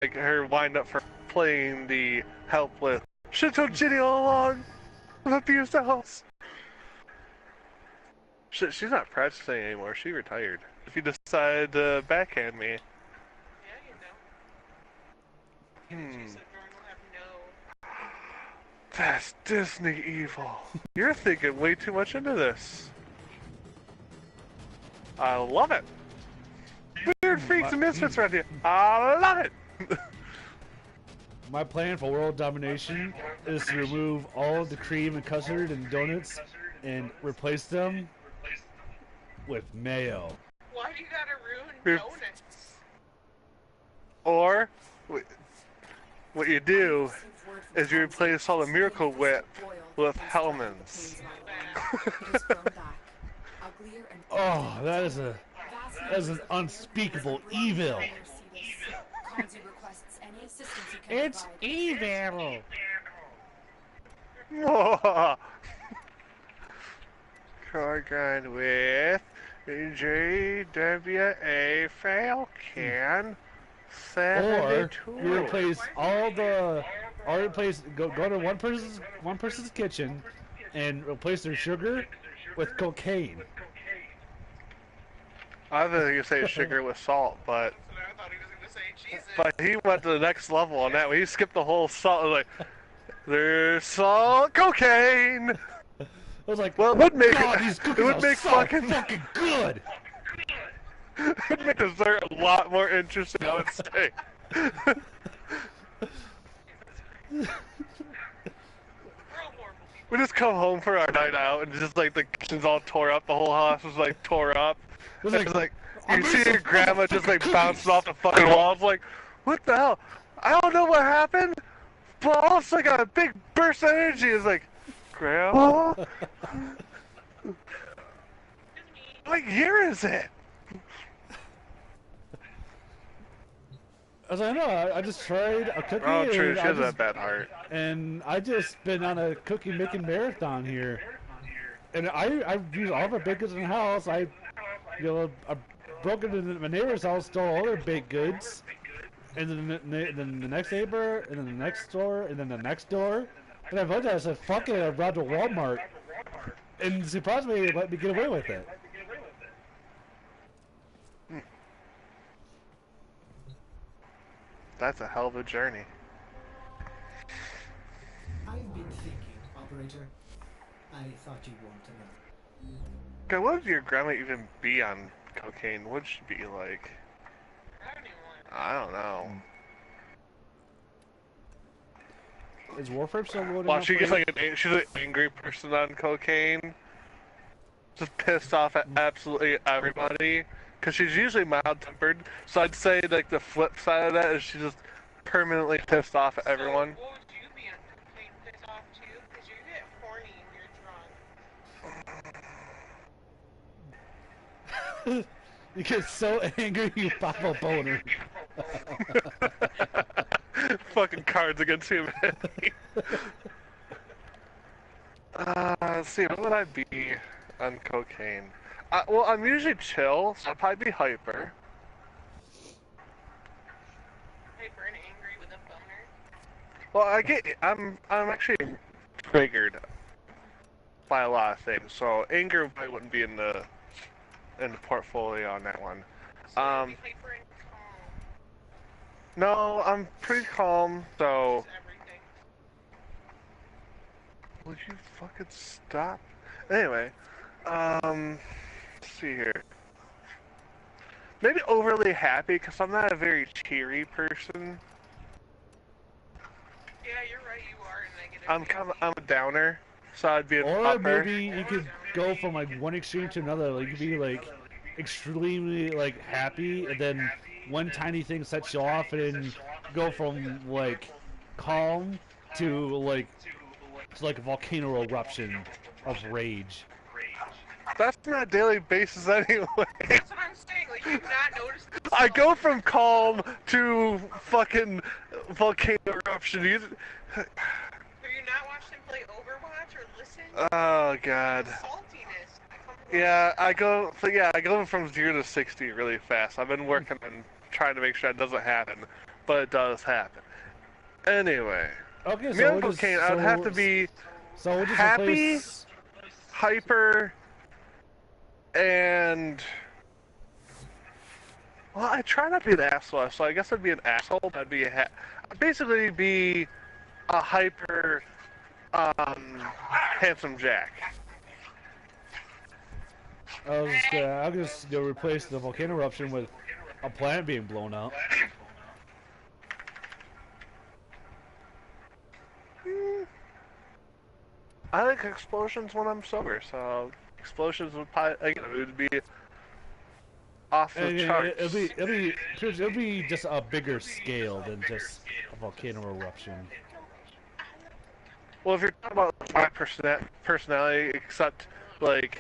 like her wind up for playing the helpless. Should've told Ginny all along. I've abused the house. Shit, she's not practicing anymore. She retired. If you decide to backhand me. Yeah, you know. Hmm. That's Disney evil. You're thinking way too much into this. I love it. Weird freaks and misfits around here. I love it. My plan for world domination is to remove all of the cream and custard and donuts and replace them with mayo. Why do you gotta ruin donuts? Or, what you do is you replace all the Miracle Whip with Hellman's. Oh, that is an unspeakable evil. It's evil. Cargan with JWA Falcon 72. Or you replace go to one person's kitchen and replace their sugar with cocaine. I was going to say sugar with salt, but he went to the next level on that one. He skipped the whole salt. Like, there's salt, cocaine. I was like, well, it would make fucking good. It would make dessert a lot more interesting, I would say. We just come home for our night out and just like the kitchen's all tore up, the whole house was like tore up. It's like you see your grandma just like bouncing off the fucking walls, like, what the hell? I don't know what happened, but all of a sudden got a big burst of energy. It's like, Grandma? What year is it? I was like, no, I just tried a cookie. Oh, true, she has a bad heart. And I just been on a cookie making marathon here. And I've used all the baked goods in the house. I broke into my neighbor's house, stole all their baked goods. And then the next neighbor, and then the next door, and then the next door. And I looked at it, I said, fuck it, I brought to Walmart. And surprisingly, they let me get away with it. That's a hell of a journey. I've been thinking, Operator. I thought you'd want to know. God, what would your grandma even be on cocaine? What would she be like? I don't know. Is Warframe still loading? Well, she's like she's an angry person on cocaine. Just pissed off at absolutely everybody. Because she's usually mild-tempered, so I'd say like the flip side of that is she's just permanently pissed off at everyone. So, what would you be pissed off too? Because you get horny when you're drunk. You get so angry you pop a boner. Fucking Cards Against Humanity. Let's see, what would I be on cocaine? Well, I'm usually chill, so I'd probably be hyper. Hyper and angry with a boner? Well, I'm actually triggered by a lot of things, so anger probably wouldn't be in the portfolio on that one. So hyper and calm. No, I'm pretty calm, so... Everything. Would you fucking stop? Anyway, let's see here. Maybe overly happy, because I'm not a very cheery person. Yeah, you're right, you are a negative. I'm a downer, so I'd be an Or upper. maybe you could go from like one extreme to another. Like you could be like extremely like happy, and then one tiny thing sets you off, and then go from like calm to like a volcano eruption of rage. That's not a daily basis anyway. That's what I'm saying, like, you've not noticed this. I go from calm to fucking volcano eruption. Have you not watched him play Overwatch or listen? Oh god. Saltiness. Yeah, I go from 0 to 60 really fast. I've been working on trying to make sure that doesn't happen. but it does happen. Anyway, Okay, me so and cocaine, I would have to be so we'll just happy, replace. hyper, and well, I try not to be an asshole, so I guess I'd be an asshole. But I'd be I'd basically be a hyper, handsome Jack. I'll just replace the volcano eruption with a planet being blown up. I like explosions when I'm sober, so explosions would probably, it would be off the And charts. it'll be just a bigger scale than just a volcano eruption. Well, if you're talking about my personality, except like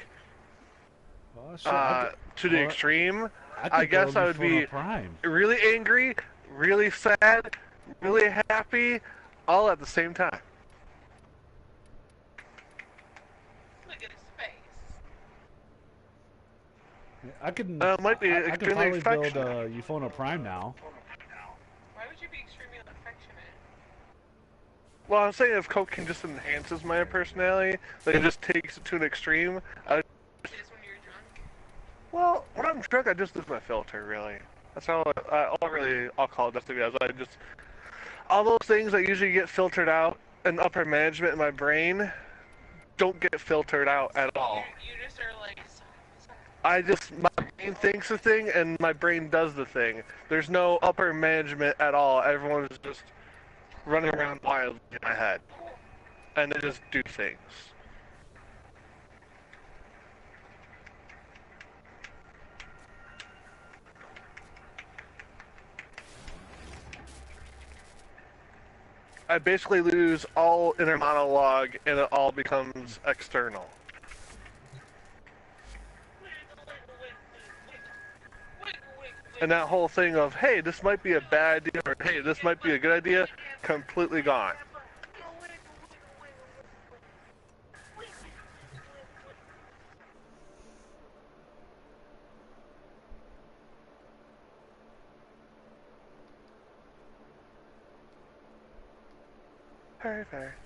Oh, shit, to the extreme, I I guess I would be be Prime. really angry, really sad, really happy, all at the same time. Look at his face. I can. Might be I can extremely probably build affectionate. Euphona Prime now. Why would you be extremely affectionate? Well, I'm saying if cocaine just enhances my personality, like it just takes it to an extreme. It is when you're drunk. Well, when I'm drunk, I just lose my filter, really. That's all I'll call it just to be honest. All those things that usually get filtered out in upper management in my brain don't get filtered out at all. You just are like. My brain thinks the thing and my brain does the thing. There's no upper management at all. Everyone's just running around wildly in my head. And they just do things. I basically lose all inner monologue and it all becomes external. And that whole thing of, hey, this might be a bad idea, or hey, this might be a good idea, completely gone. Perfect.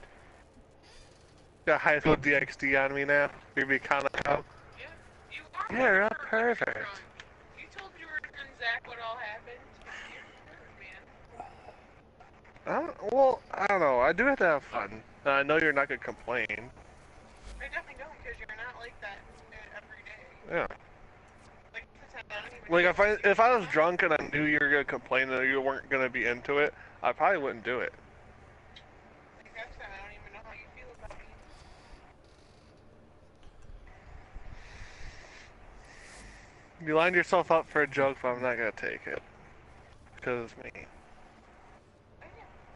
Got high school DXD on me now. You're be kind of Yeah, you are. Yeah, you're perfect. You told Jordan and Zach what all happened. You're man. Well, I don't know. I do have to have fun. And I know you're not gonna complain. I definitely don't, because you're not like that every day. Yeah. Like, I don't even Like if I was drunk and I knew you were gonna complain and you weren't gonna be into it, I probably wouldn't do it. Like I said, I don't even know how you feel about me. You lined yourself up for a joke, but I'm not gonna take it. Because it's mean.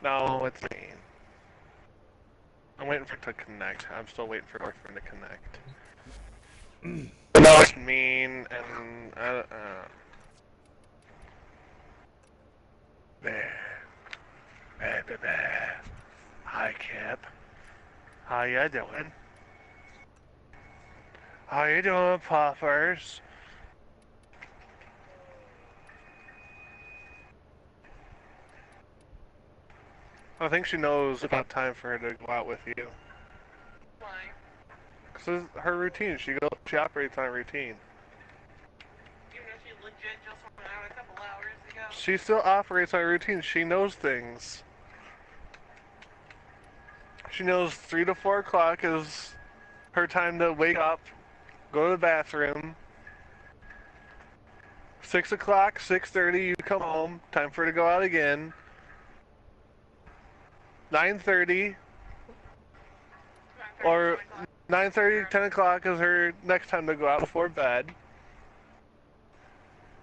No, it's mean. I'm waiting for it to connect. I'm still waiting for Warframe to connect. No, it's mean, and There. Hi, Kip. How you doing? How you doing, Puffers? I think she knows it's about time for her to go out with you. Why? Cause her routine. She operates on a routine. Even though she legit just went out a couple hours ago. She still operates on a routine. She knows things. She knows 3 to 4 o'clock is her time to wake up, go to the bathroom. 6 o'clock, 6:30, you come home. Time for her to go out again. 9:30 or 9:30, 10 o'clock is her next time to go out before bed.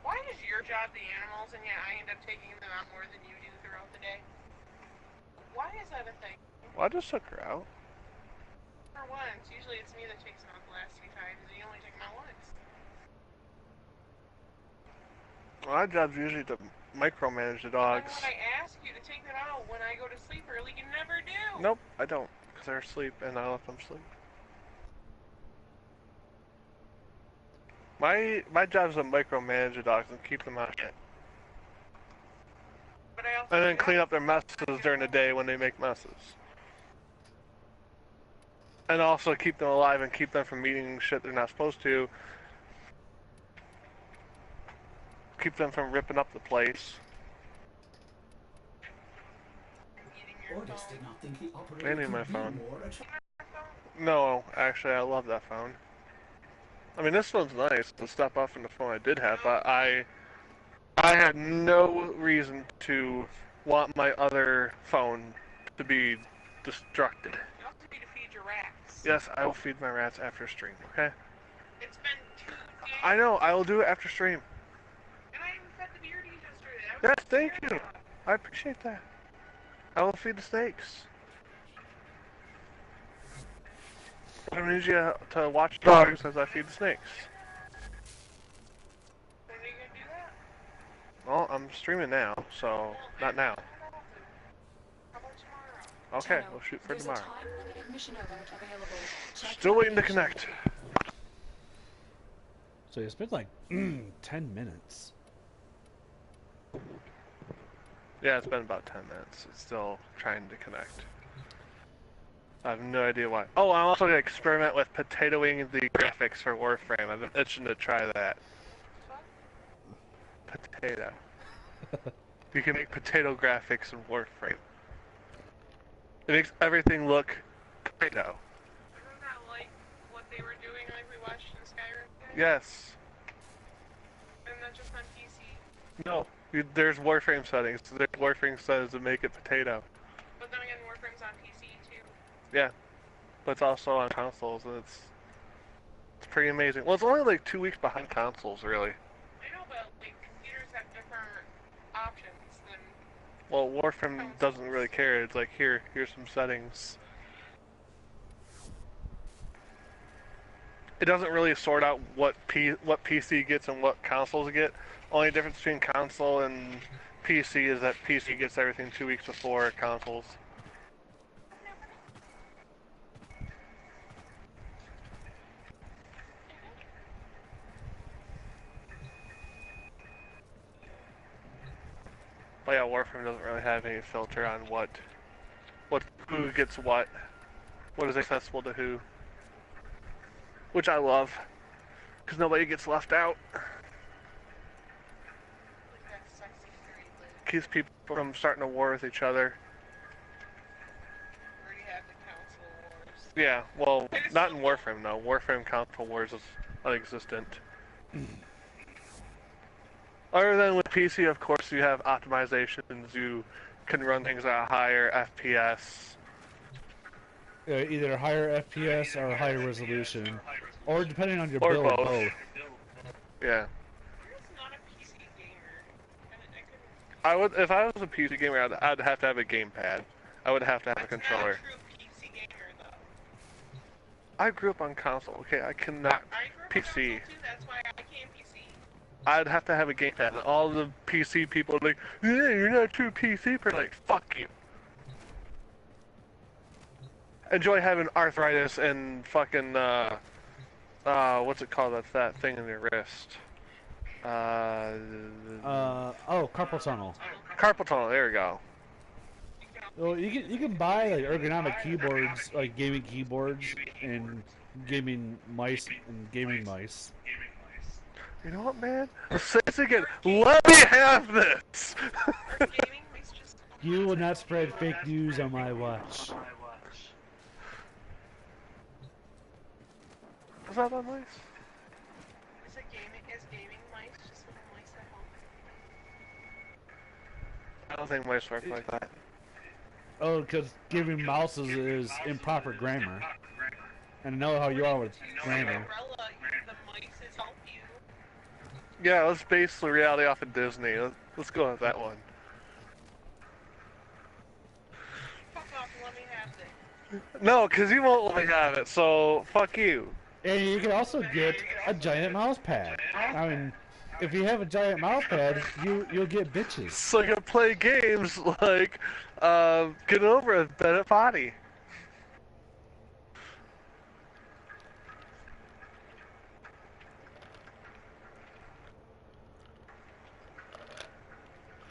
Why is your job the animals and yet I end up taking them out more than you do throughout the day? Why is that a thing? Well, I just took her out. For once, usually it's me that takes them out the last few times and you only take them out once. Well, my job's usually to micromanage the dogs. Why would I ask you to take them out when I go to sleep early? You never do. Nope, I don't, because they're asleep and I let them sleep. My job is to micromanage the dogs and keep them out of shit. But but I also And then clean up their messes during the day when they make messes. And also keep them alive and keep them from eating shit they're not supposed to. Keep them from ripping up the place. Ordis did not think the operator I need could my be phone. more attractive. No, actually, I love that phone. I mean, this one's nice to step up from the phone I did have, but I had no reason to want my other phone to be destructed. You also need to feed your rats. Yes, I will feed my rats after stream, okay? It's been 2 days. I know, I will do it after stream. And I even fed the beardies yesterday. Yes, thank you. I appreciate that. I will feed the snakes. I need you to watch dogs as I feed the snakes. When are you going to do that? Well, I'm streaming now, so not now. How about tomorrow? Okay, we'll shoot for There's tomorrow. a time-limited mission alert available. Check Still your waiting to location. connect. So it's been like 10 minutes. Yeah, it's been about 10 minutes. It's still trying to connect. I have no idea why. Oh, I'm also going to experiment with potatoing the graphics for Warframe. I've been itching to try that. Potato. You can make potato graphics in Warframe. It makes everything look potato. Isn't that like what they were doing like we watched in Skyrim? Yes. And that's just on PC? No. There's Warframe settings. There's Warframe settings to make it potato. But then again, Warframe's on PC too. Yeah. But it's also on consoles, and it's pretty amazing. Well, it's only like 2 weeks behind consoles, really. I know, but like computers have different options than. Well, Warframe doesn't really care. It's like, here's some settings. It doesn't really sort out what PC gets and what consoles get. Only difference between console and PC is that PC gets everything 2 weeks before consoles. But yeah, Warframe doesn't really have any filter on who gets what is accessible to who. Which I love, because nobody gets left out. Keeps people from starting a war with each other. We already had the console wars. Yeah, well, not in Warframe, no. Warframe console wars is non-existent. Other than with PC, of course, you have optimizations. You can run things at a higher FPS. Either higher FPS or higher resolution. Or depending on your Or build, both. both. Yeah. You're just not a PC gamer. I couldn't. I would, if I was a PC gamer, I'd have to have a gamepad. I would have to have a That's controller. not a true PC gamer, though. I grew up on console. Okay, I cannot I grew up on PC. console, too. That's why I became PC. I'd have to have a gamepad. And all the PC people are like, yeah, you're not a true PC person. Like, fuck you. Enjoy having arthritis and fucking what's it called? That's that thing in your wrist. Oh, carpal tunnel. Carpal tunnel. There we go. Well, you can buy like ergonomic keyboards, like gaming keyboards and gaming mice and gaming mice. You know what, man? Say this again. Let me have this. Gaming makes just. You will not spread fake news on my watch. Was that not nice? Is gaming mice just little mice at home? I don't think mice work like that. Oh, because giving mouses is improper grammar. And I know how you are with grammar. Umbrella, the mice help you. Yeah, let's base the reality off of Disney. Let's go with that one. Fuck off and let me have this. No, because you won't let me have it, so fuck you. And you can also get a giant mouse pad. I mean, if you have a giant mouse pad, you'll get bitches. So you can play games like Get Over It, Bennett Potty.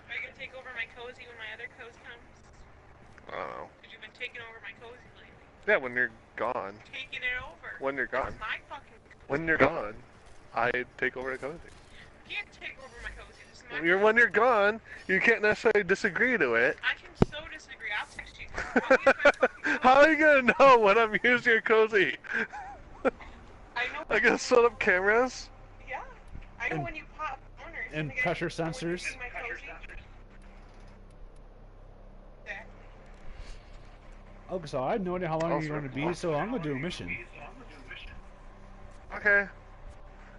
Are you gonna take over my cozy I don't know. Because you've been taking over my cozy lately. Yeah, when you're gone. Taking it over. When you're gone. It's my fucking cozy. When you're gone, I take over the cozy. You can't take over my cozy. This is my When you're gone, you can't necessarily disagree to it. I can so disagree. I'll text you. I'll use my fucking cozy. How are you gonna know when I'm using your cozy? I know. I gotta set up cameras. Yeah. I know when you pop corners. And I pressure know when you sensors. use my cozy. Exactly. Okay, so I have no idea how long Also- you're going to be, so I'm going to do a mission. Okay.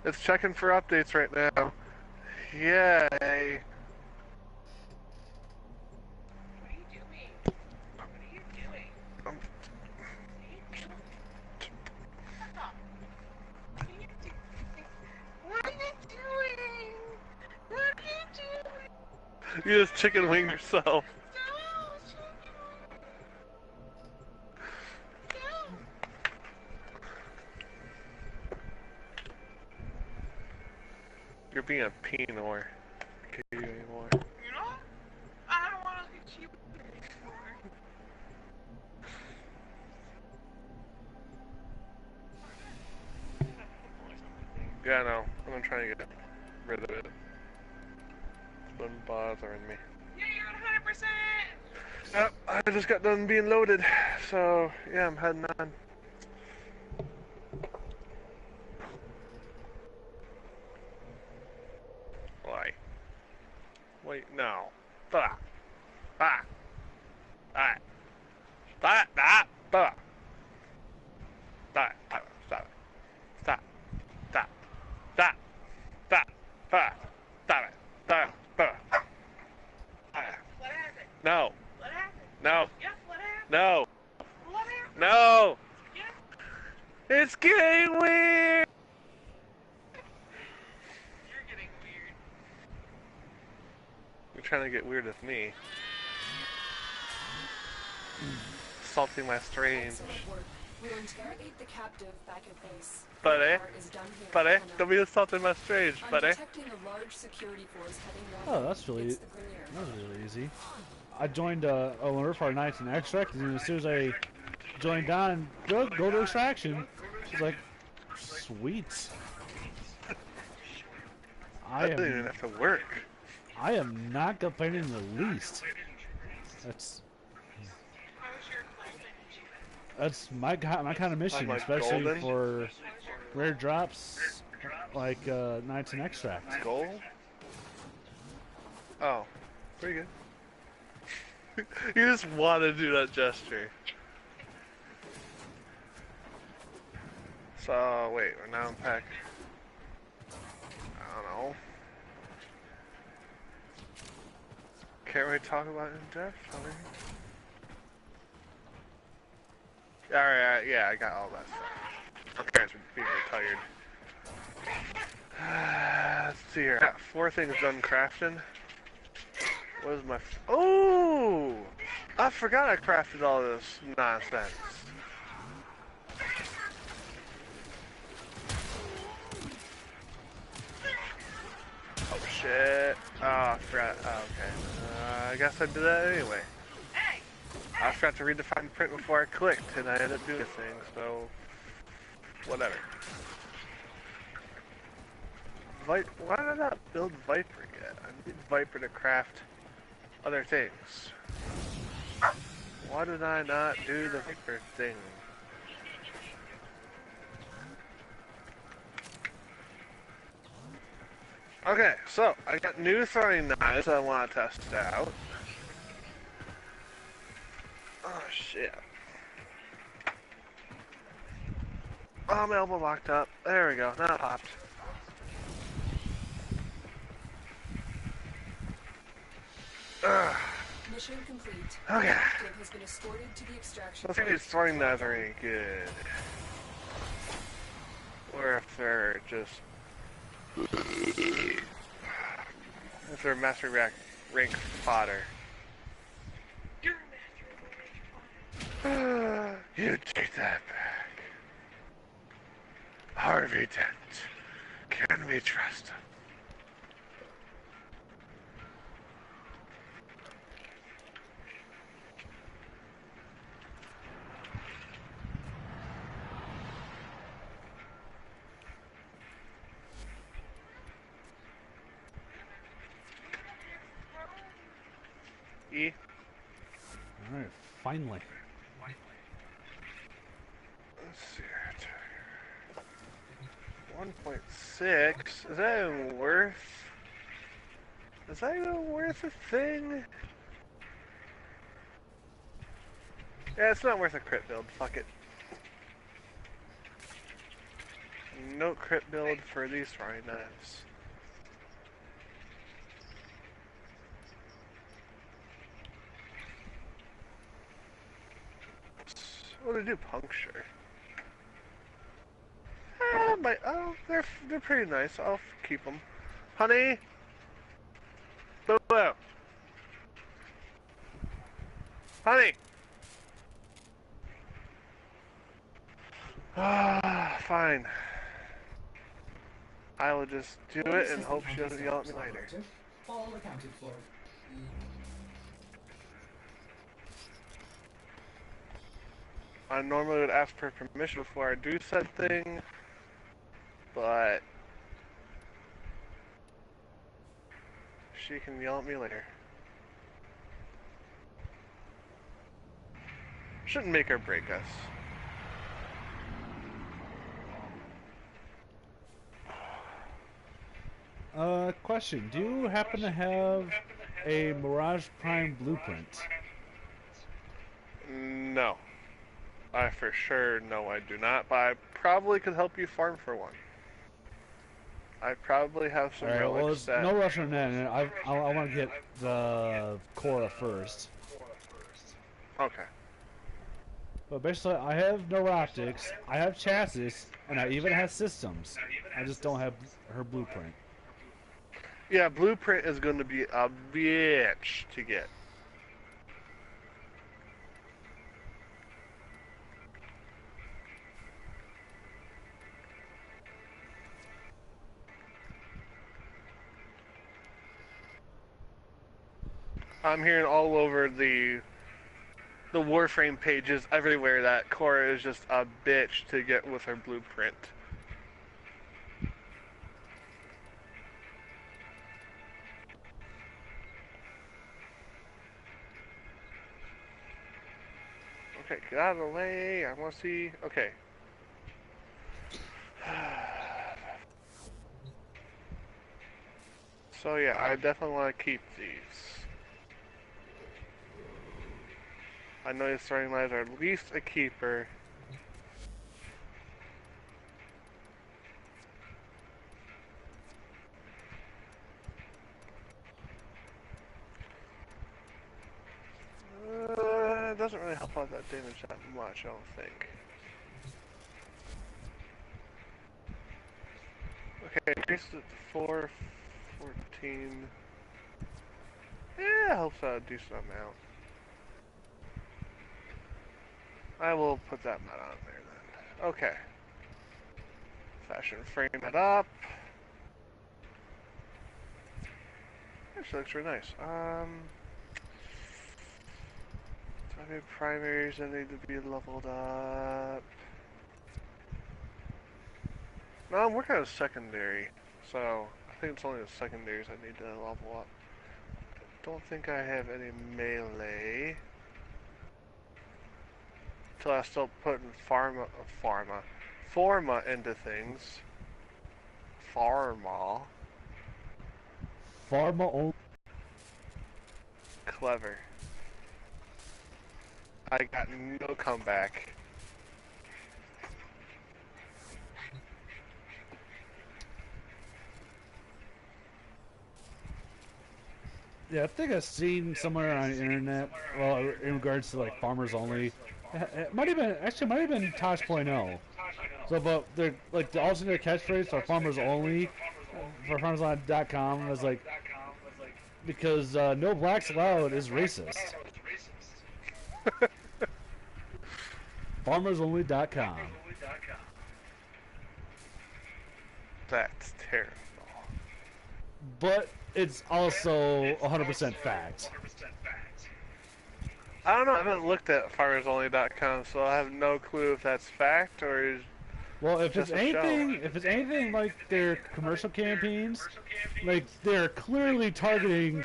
It's checking for updates right now. Yay. What are you doing? What are you doing? Um, Stop. What are you doing? What are you doing? What are you doing? You just chicken wing yourself. No. You're being a Pinor. Can't do anymore. You know? I don't want to be cheap anymore. Yeah, I know. I'm trying to get rid of it. It's been bothering me. Yeah, you're 100%. Yep, I just got done being loaded. So, yeah, I'm heading on. Why? Wait, no. Stop. Ah. Ah. Stop. Stop. Stop. Stop. Stop. Stop. Stop. Stop. Stop. Stop. Stop. Stop it. Stop. Stop. What happened? No. What happened? No. Yeah, what happened? No. What happened? No. Yeah, It's getting weird. you're getting weird. You're trying to get weird with me. Salting my strange. Excellent work. We'll interrogate the captive back at base. Buddy. The part is done here. Buddy, For now. don't be assaulting my strange, I'm buddy. detecting a large security force heading north. Oh, that's really, It's that the Grenier. was really easy. I joined Alert for Nights and Extract, and as soon as I joined on, go to extraction. It's like, sweet. I didn't even have to work. I am not complaining in the least. That's How was your golden? my kind of mission, Like especially golden? for rare drops like Nights and Extract. Goal? Oh, pretty good. You just want to do that gesture. So, wait, we're now in pack. I don't know. Can't really talk about it in depth, honey. Alright, yeah, I got all that stuff. My parents are being retired. Let's see here. I got 4 things done crafting. What is my... Oh! I forgot I crafted all this nonsense. Oh shit. Oh, I forgot. Oh, okay. I guess I did that anyway. Hey! I forgot to redefine the print before I clicked, and I ended up doing the thing, so... Whatever. Why did I not build Viper yet? I need Viper to craft other things. Why did I not do the Viper thing? Okay, so I got new throwing knives I want to test out. Oh shit. Oh, my elbow locked up. There we go. Now it popped. Ugh. Mission complete. Okay. The captive has been escorted to the extraction Let's see if these throwing knives are any good. Or if they're just... If they're master rank fodder. You're a master. You take that back. Harvey Dent. Can we trust him? E. Alright, finally. Let's see. 1.6? Is that even worth? Is that even worth a thing? Yeah, it's not worth a crit build. Fuck it. No crit build for these throwing knives. What do they do? Puncture. They're pretty nice. I'll keep them. Honey! Boo boo! Honey! Ah, fine. I will just do it and hope she doesn't yell at me later. All accounted for. I normally would ask for permission before I do said thing, but she can yell at me later. Shouldn't make or break us. Question. Do you happen to have a Mirage Prime blueprint? No. I for sure know I do not, but I probably could help you farm for one. I probably have some relics that... no rush on that, and I want to get the KHORA first. Okay. But basically, I have no optics, I have chassis, and I even have systems. I just don't have her blueprint. Yeah, blueprint is going to be a bitch to get. I'm hearing all over the Warframe pages everywhere that KHORA is just a bitch to get with her blueprint. Okay, get out of the way. I want to see. Okay. So yeah, I definitely want to keep these. I know these throwing knives are at least a keeper. It doesn't really help out that damage that much, I don't think. Okay, increase it to 414. Yeah, it helps out a decent amount. I will put that mat on there then. Okay. Fashion frame it up. Actually looks really nice. So I need primaries that need to be leveled up. No, I'm working on a secondary, so I think it's only the secondaries I need to level up. I don't think I have any melee. Until I start putting Forma into things. Pharma only. Clever. I got no comeback. Yeah, I think I've seen somewhere on the internet, well, in regards to like farmers only. It might have been Tosh.0. So, but they're like the alternate catchphrase for farmers only for farmersonly.com was like, because no blacks allowed is racist. farmersonly.com. That's terrible. But it's also 100% fact. I don't know, I haven't looked at farmersonly.com, so I have no clue if that's fact or is... Well, if it's Just a show. anything like their commercial campaigns, like they're clearly targeting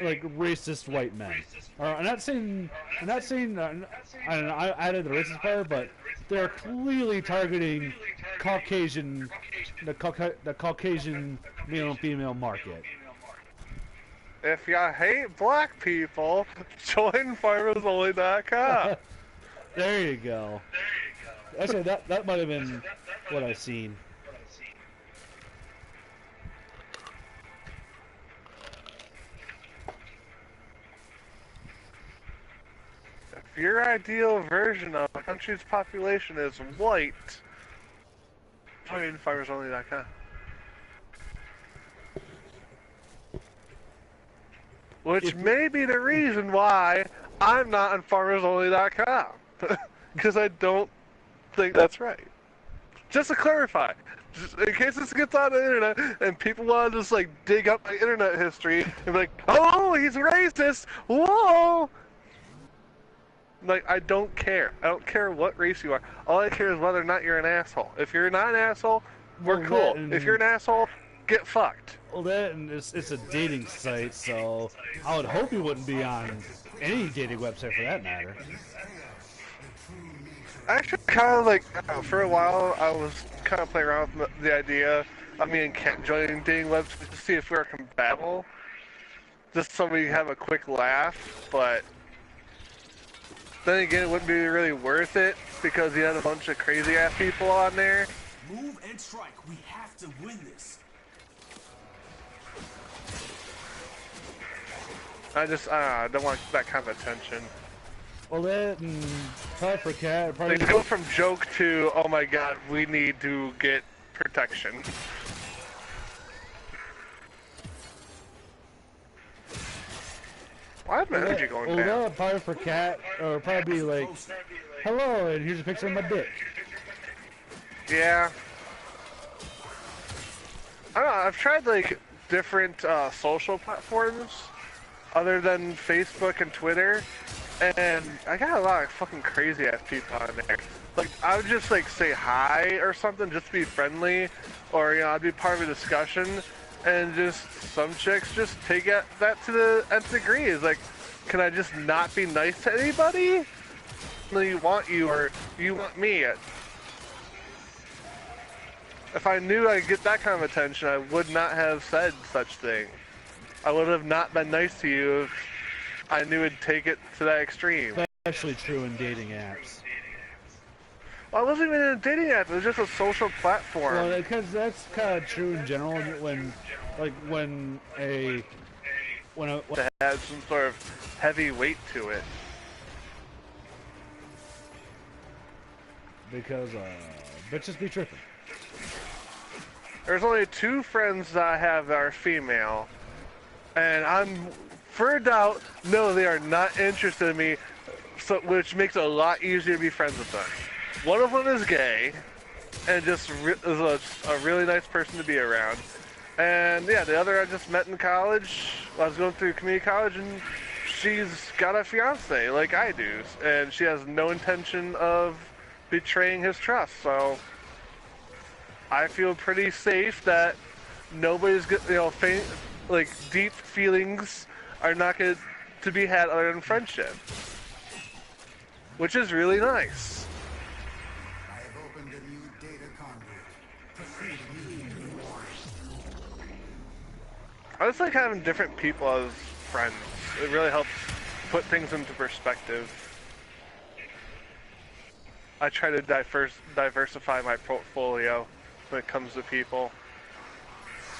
like racist white men. I'm not saying I added the racist part, but they're clearly targeting the Caucasian male and female market. If you hate black people, join FarmersOnly.com. There you go. Actually, that might have been what I've seen. If your ideal version of a country's population is white, join FarmersOnly.com. Which may be the reason why I'm not on FarmersOnly.com. Because I don't think that's right. Just to clarify, just in case this gets on the internet and people want to just like dig up my internet history and be like, oh, he's racist, whoa! Like, I don't care. I don't care what race you are. All I care is whether or not you're an asshole. If you're not an asshole, we're cool. If you're an asshole, get fucked. Well, that and it's a dating site, so I would hope you wouldn't be on any dating website for that matter. Actually, kind of like, for a while, I was kind of playing around with the idea of me and Kent joining dating websites to see if we were compatible. Just so we have a quick laugh, but then again, it wouldn't be really worth it because you had a bunch of crazy-ass people on there. Move and strike. We have to win this. I don't want that kind of attention. Well, that and probably for Cat, probably They go from joke to, oh my god, we need to get protection. Why is my energy going down? Well, probably for Cat, or probably be like, hello, and here's a picture of my dick. Yeah. I don't know, I've tried like different social platforms other than Facebook and Twitter, and I got a lot of fucking crazy ass people on there. Like, I would just like say hi or something, just be friendly, or you know, I'd be part of a discussion, and just some chicks just take that to the nth degree. Is like, can I just not be nice to anybody? You want you or you want me? If I knew I'd get that kind of attention, I would not have said such thing. I would have not been nice to you if I knew it'd take it to that extreme. That's actually true in dating apps. Well, I wasn't even in a dating app, it was just a social platform. Well, because that's kind of true in general when it has some sort of heavy weight to it. Because, bitches be tripping. There's only 2 friends that I have that are female, and I'm, for a doubt, no, they are not interested in me, so, which makes it a lot easier to be friends with them. One of them is gay, and just is a really nice person to be around. And yeah, the other I just met in college. I was going through community college, and she's got a fiance like I do, and she has no intention of betraying his trust, so I feel pretty safe that nobody's, you know, like deep feelings are not going to be had other than friendship, which is really nice. I have opened a new data conduit. Proceed immediately. I just like having different people as friends. It really helps put things into perspective. I try to diversify my portfolio when it comes to people.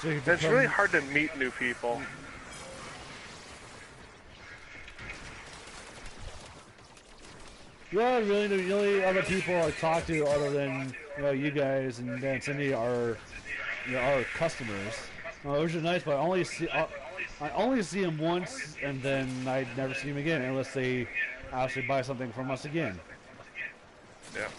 So It's really hard to meet new people. Yeah, really, the only other people I talk to other than you guys and Dan Cindy are our customers. Which is nice, but I only see them once, and then I never see them again unless they actually buy something from us again. Yeah.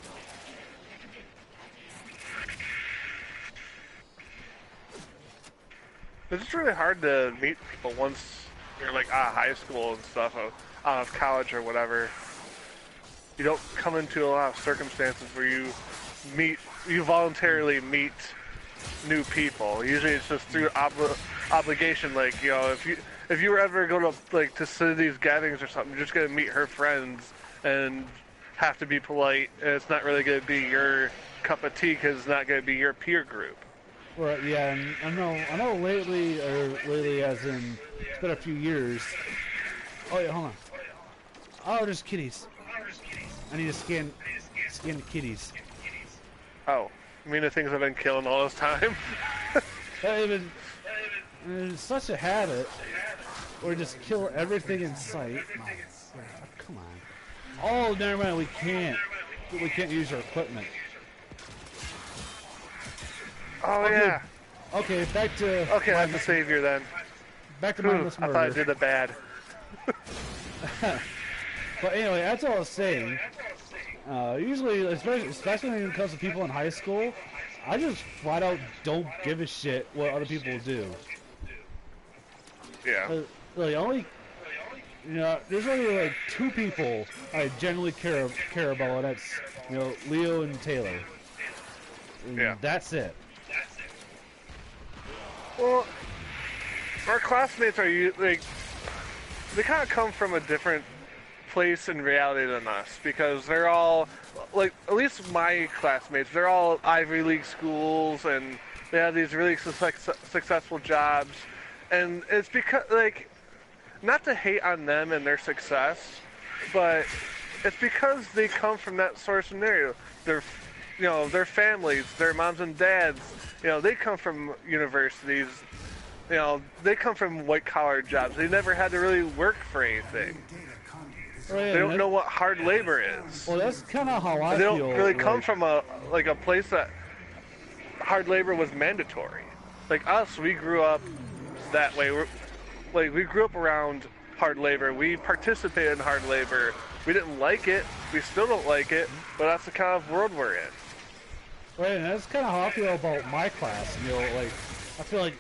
It's just really hard to meet people once you're like out of high school and stuff, out of college or whatever. You don't come into a lot of circumstances where you you voluntarily meet new people. Usually it's just through obligation. Like, you know, if you were ever going to like to Cindy's gatherings or something, you're just gonna meet her friends and have to be polite. And it's not really gonna be your cup of tea because it's not gonna be your peer group. Right, yeah, and I know lately as in, it's been a few years. Oh yeah, hold on. Oh, there's kitties. I need to scan the kitties. Oh, I mean the things I've been killing all this time. It's such a habit, or just kill everything in sight. Come on. Oh, never mind. We can't use our equipment. Oh okay. yeah. Okay, back to. Okay, I'm the savior then. Back to mindless murder. I thought I did the bad. But anyway, that's all I was saying. Usually, especially when it comes to people in high school, I just flat out don't give a shit what other people do. Yeah. Really, there's only like two people I generally care about, and that's, you know, Leo and Taylor. And yeah. That's it. Well, our classmates are like, they kind of come from a different place in reality than us, because they're all, like, at least my classmates, they're all Ivy League schools, and they have these really successful jobs, and it's because, like, not to hate on them and their success, but it's because they come from that sort of scenario. Their families, their moms and dads, you know, they come from universities, you know, they come from white-collar jobs. They never had to really work for anything. Right, they don't know what hard labor is. Well, that's kind of how I feel. They don't really come from a place that hard labor was mandatory. Like us, we grew up that way. We grew up around hard labor. We participated in hard labor. We didn't like it. We still don't like it. But that's the kind of world we're in. Right, and that's kind of how I feel about my class. You know, like, I feel like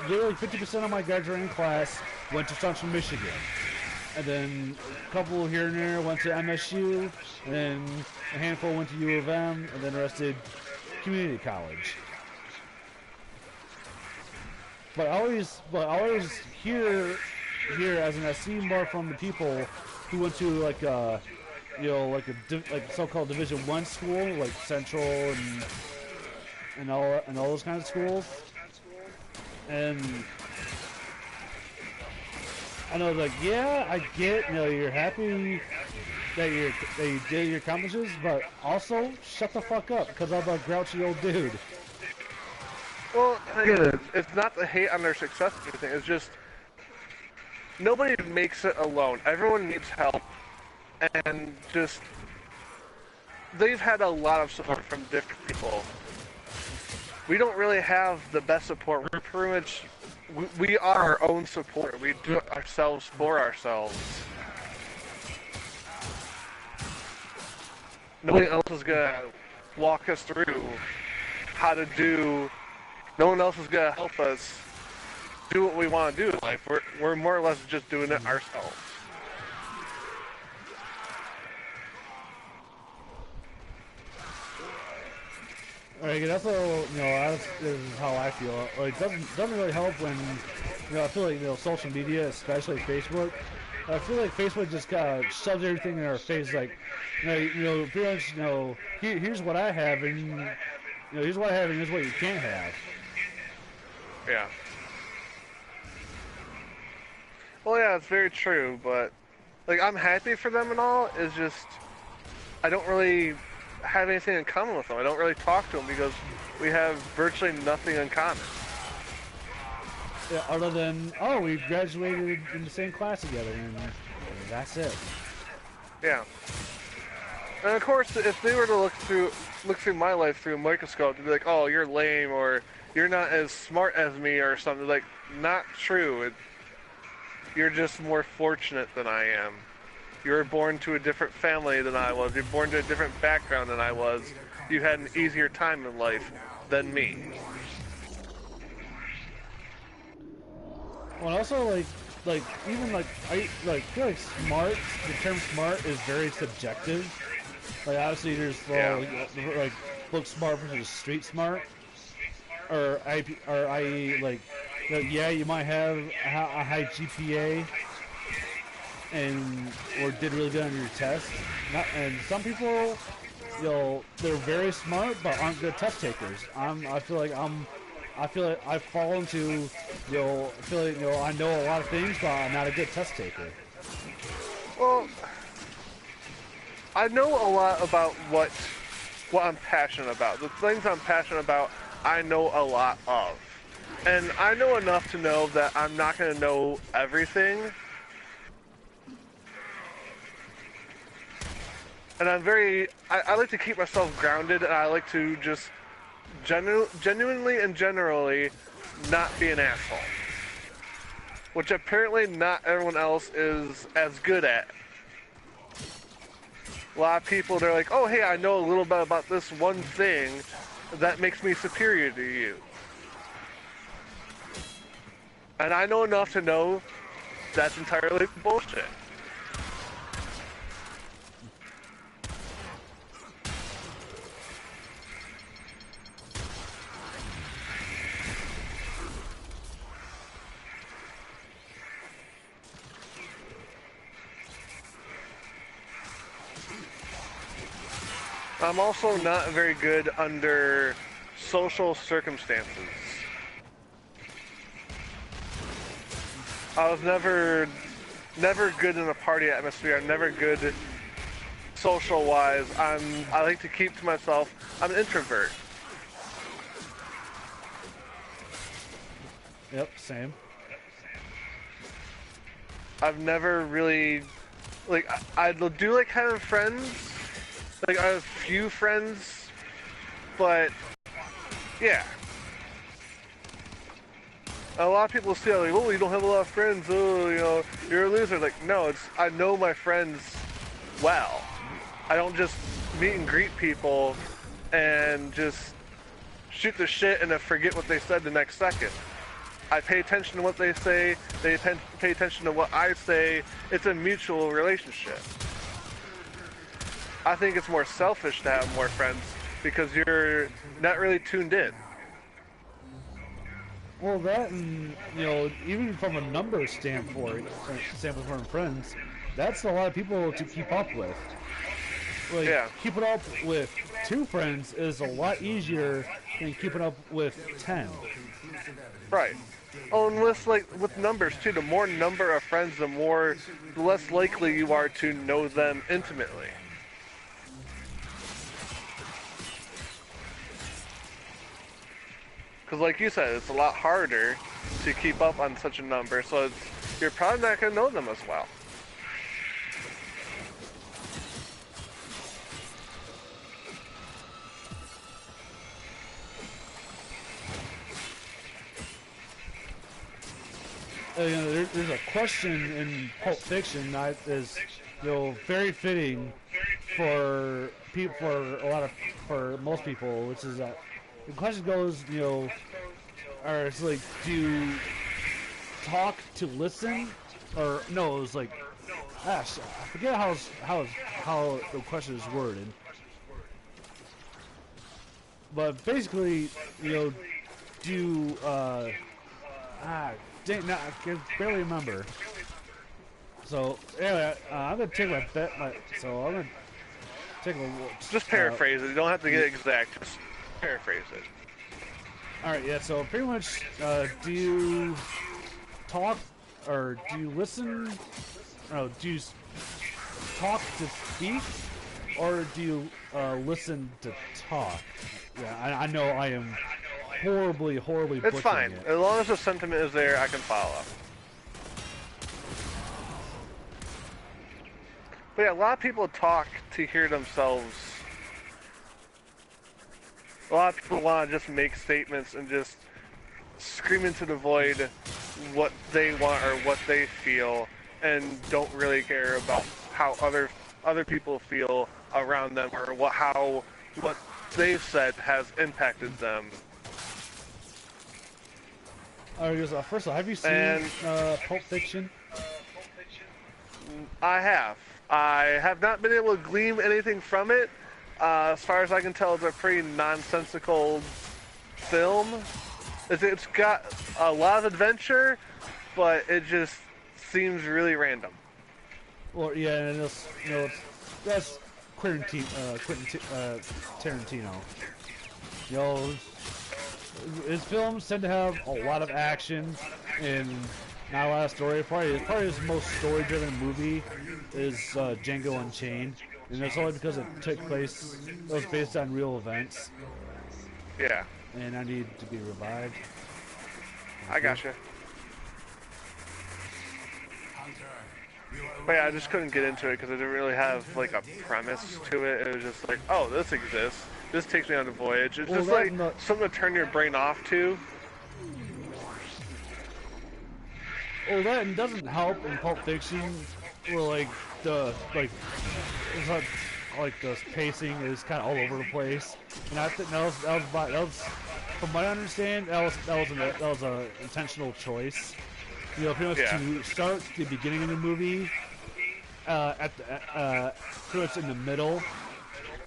literally 50% of my graduating class went to Central Michigan. And then a couple here and there went to MSU, and then a handful went to U of M, and then the rest did community college. But I always hear as in I see more from the people who went to like a so-called Division I school, like Central and all those kinds of schools, and I know, like, yeah, I get, you know, you're happy that you did your accomplishments, but also shut the fuck up, because I'm a grouchy old dude. Well, again, it's not the hate on their success or anything. It's just nobody makes it alone. Everyone needs help, and just they've had a lot of support from different people. We don't really have the best support. We're pretty much. We are our own support. We do it ourselves for ourselves. Nobody else is gonna walk us through how to do. No one else is gonna help us do what we want to do in life. We're more or less just doing it ourselves. Alright, that's this is how I feel. Like, it doesn't really help when, you know, I feel like, you know, social media, especially Facebook, I feel like Facebook just kind of shoves everything in our face, like, pretty much, here's what I have, and, here's what I have, and here's what you can't have. Yeah. Well, yeah, it's very true, but, like, I'm happy for them and all, it's just, I don't really have anything in common with them. I don't really talk to them because we have virtually nothing in common. Yeah, other than, oh, we graduated in the same class together, and that's it. Yeah. And of course, if they were to look through my life through a microscope, they'd be like, oh, you're lame, or you're not as smart as me, or something. Like, not true. You're just more fortunate than I am. You were born to a different family than I was. You're born to a different background than I was. You had an easier time in life than me. Well, also, I feel like smart, the term smart is very subjective. Like, obviously, there's, book smart versus street smart, or i.e. like, yeah, you might have a high GPA and or did really good on your test. And some people, they're very smart but aren't good test takers. I feel like I fall into, I feel like, I know a lot of things, but I'm not a good test taker. Well, I know a lot about what I'm passionate about. The things I'm passionate about, I know a lot of. And I know enough to know that I'm not going to know everything. And I like to keep myself grounded, and I like to just genuinely and generally not be an asshole. Which apparently not everyone else is as good at. A lot of people, they're like, oh, hey, I know a little bit about this one thing that makes me superior to you. And I know enough to know that's entirely bullshit. I'm also not very good under social circumstances. I was never good in a party atmosphere. I'm never good social-wise. I like to keep to myself. I'm an introvert. Yep, same. I've never really, like, I do like having friends. Like, I have a few friends, but, yeah. A lot of people say, like, oh, you don't have a lot of friends, oh, you're a loser. Like, no, I know my friends well. I don't just meet and greet people and just shoot the shit and then forget what they said the next second. I pay attention to what they say, they pay attention to what I say. It's a mutual relationship. I think it's more selfish to have more friends because you're not really tuned in. Well, that, and, even from a number standpoint from friends, that's a lot of people to keep up with. Like, yeah. Keeping up with 2 friends is a lot easier than keeping up with 10. Right. Oh, and with numbers too, the more number of friends, the less likely you are to know them intimately. Because like you said, it's a lot harder to keep up on such a number, so you're probably not going to know them as well. There's a question in Pulp Fiction that is, very fitting for people, for most people, which is that the question goes, or it's like, do you talk to listen, or no? It was like, I forget how the question is worded, but basically, do you, dang, no, I can barely remember. So anyway, I'm gonna take my bet. So I'm gonna take a. Just paraphrase it. You don't have to get exact. Just paraphrase it. All right. Yeah. So pretty much, do you talk or do you listen? No. Do you talk to speak, or do you listen to talk? Yeah. I know I am horribly It's fine. it. As long as the sentiment is there, I can follow. But yeah, a lot of people talk to hear themselves. A lot of people want to just make statements and just scream into the void what they want or what they feel, and don't really care about how other people feel around them, or what they've said has impacted them. First of all, have you seen Pulp Fiction? I have. I have not been able to glean anything from it. As far as I can tell, it's a pretty nonsensical film. It's got a lot of adventure, but it just seems really random. Well, yeah, and it's, that's Quentin Tarantino. His films tend to have a lot of action and not a lot of story. Probably his most story-driven movie is Django Unchained, and that's only because it was based on real events. Yeah. And I need to be revived. I gotcha. But yeah, I just couldn't get into it because it didn't really have like a premise to it. It was just like, oh, this exists. This takes me on a voyage. It's just like something to turn your brain off to. Well, that doesn't help in Pulp Fiction, where the pacing is kind of all over the place. And I think that was from what I understand, that was an intentional choice. Pretty much to start the beginning of the movie pretty much in the middle,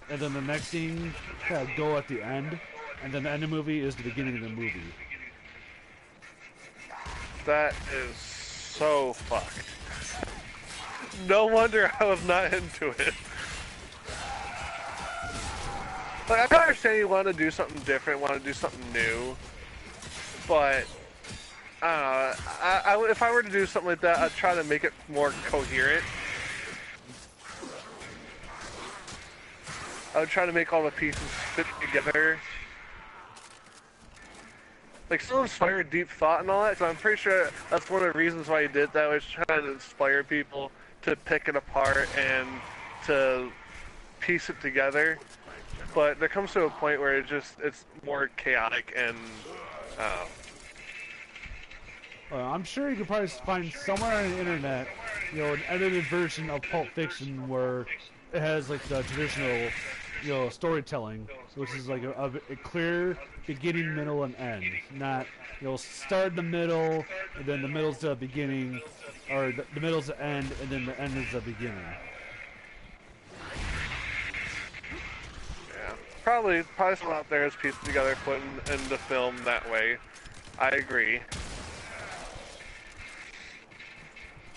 and then the next scene kind of go at the end, and then the end of the movie is the beginning of the movie. That is so fucked. No wonder I was not into it. Like, I can understand you want to do something different, want to do something new, but I don't know. If I were to do something like that, I'd try to make it more coherent. I would try to make all the pieces fit together. Like, still inspire deep thought and all that, so I'm pretty sure that's one of the reasons why he did that, was trying to inspire people to pick it apart and to piece it together. But there comes to a point where it's more chaotic and, I'm sure you could probably find somewhere on the internet, an edited version of Pulp Fiction where it has like the traditional, storytelling, which is like a clear beginning, middle, and end. Not, start in the middle, and then the middle's the beginning, or the middle's the end, and then the end is the beginning. Yeah, probably someone out there has pieced together, put in the film that way. I agree.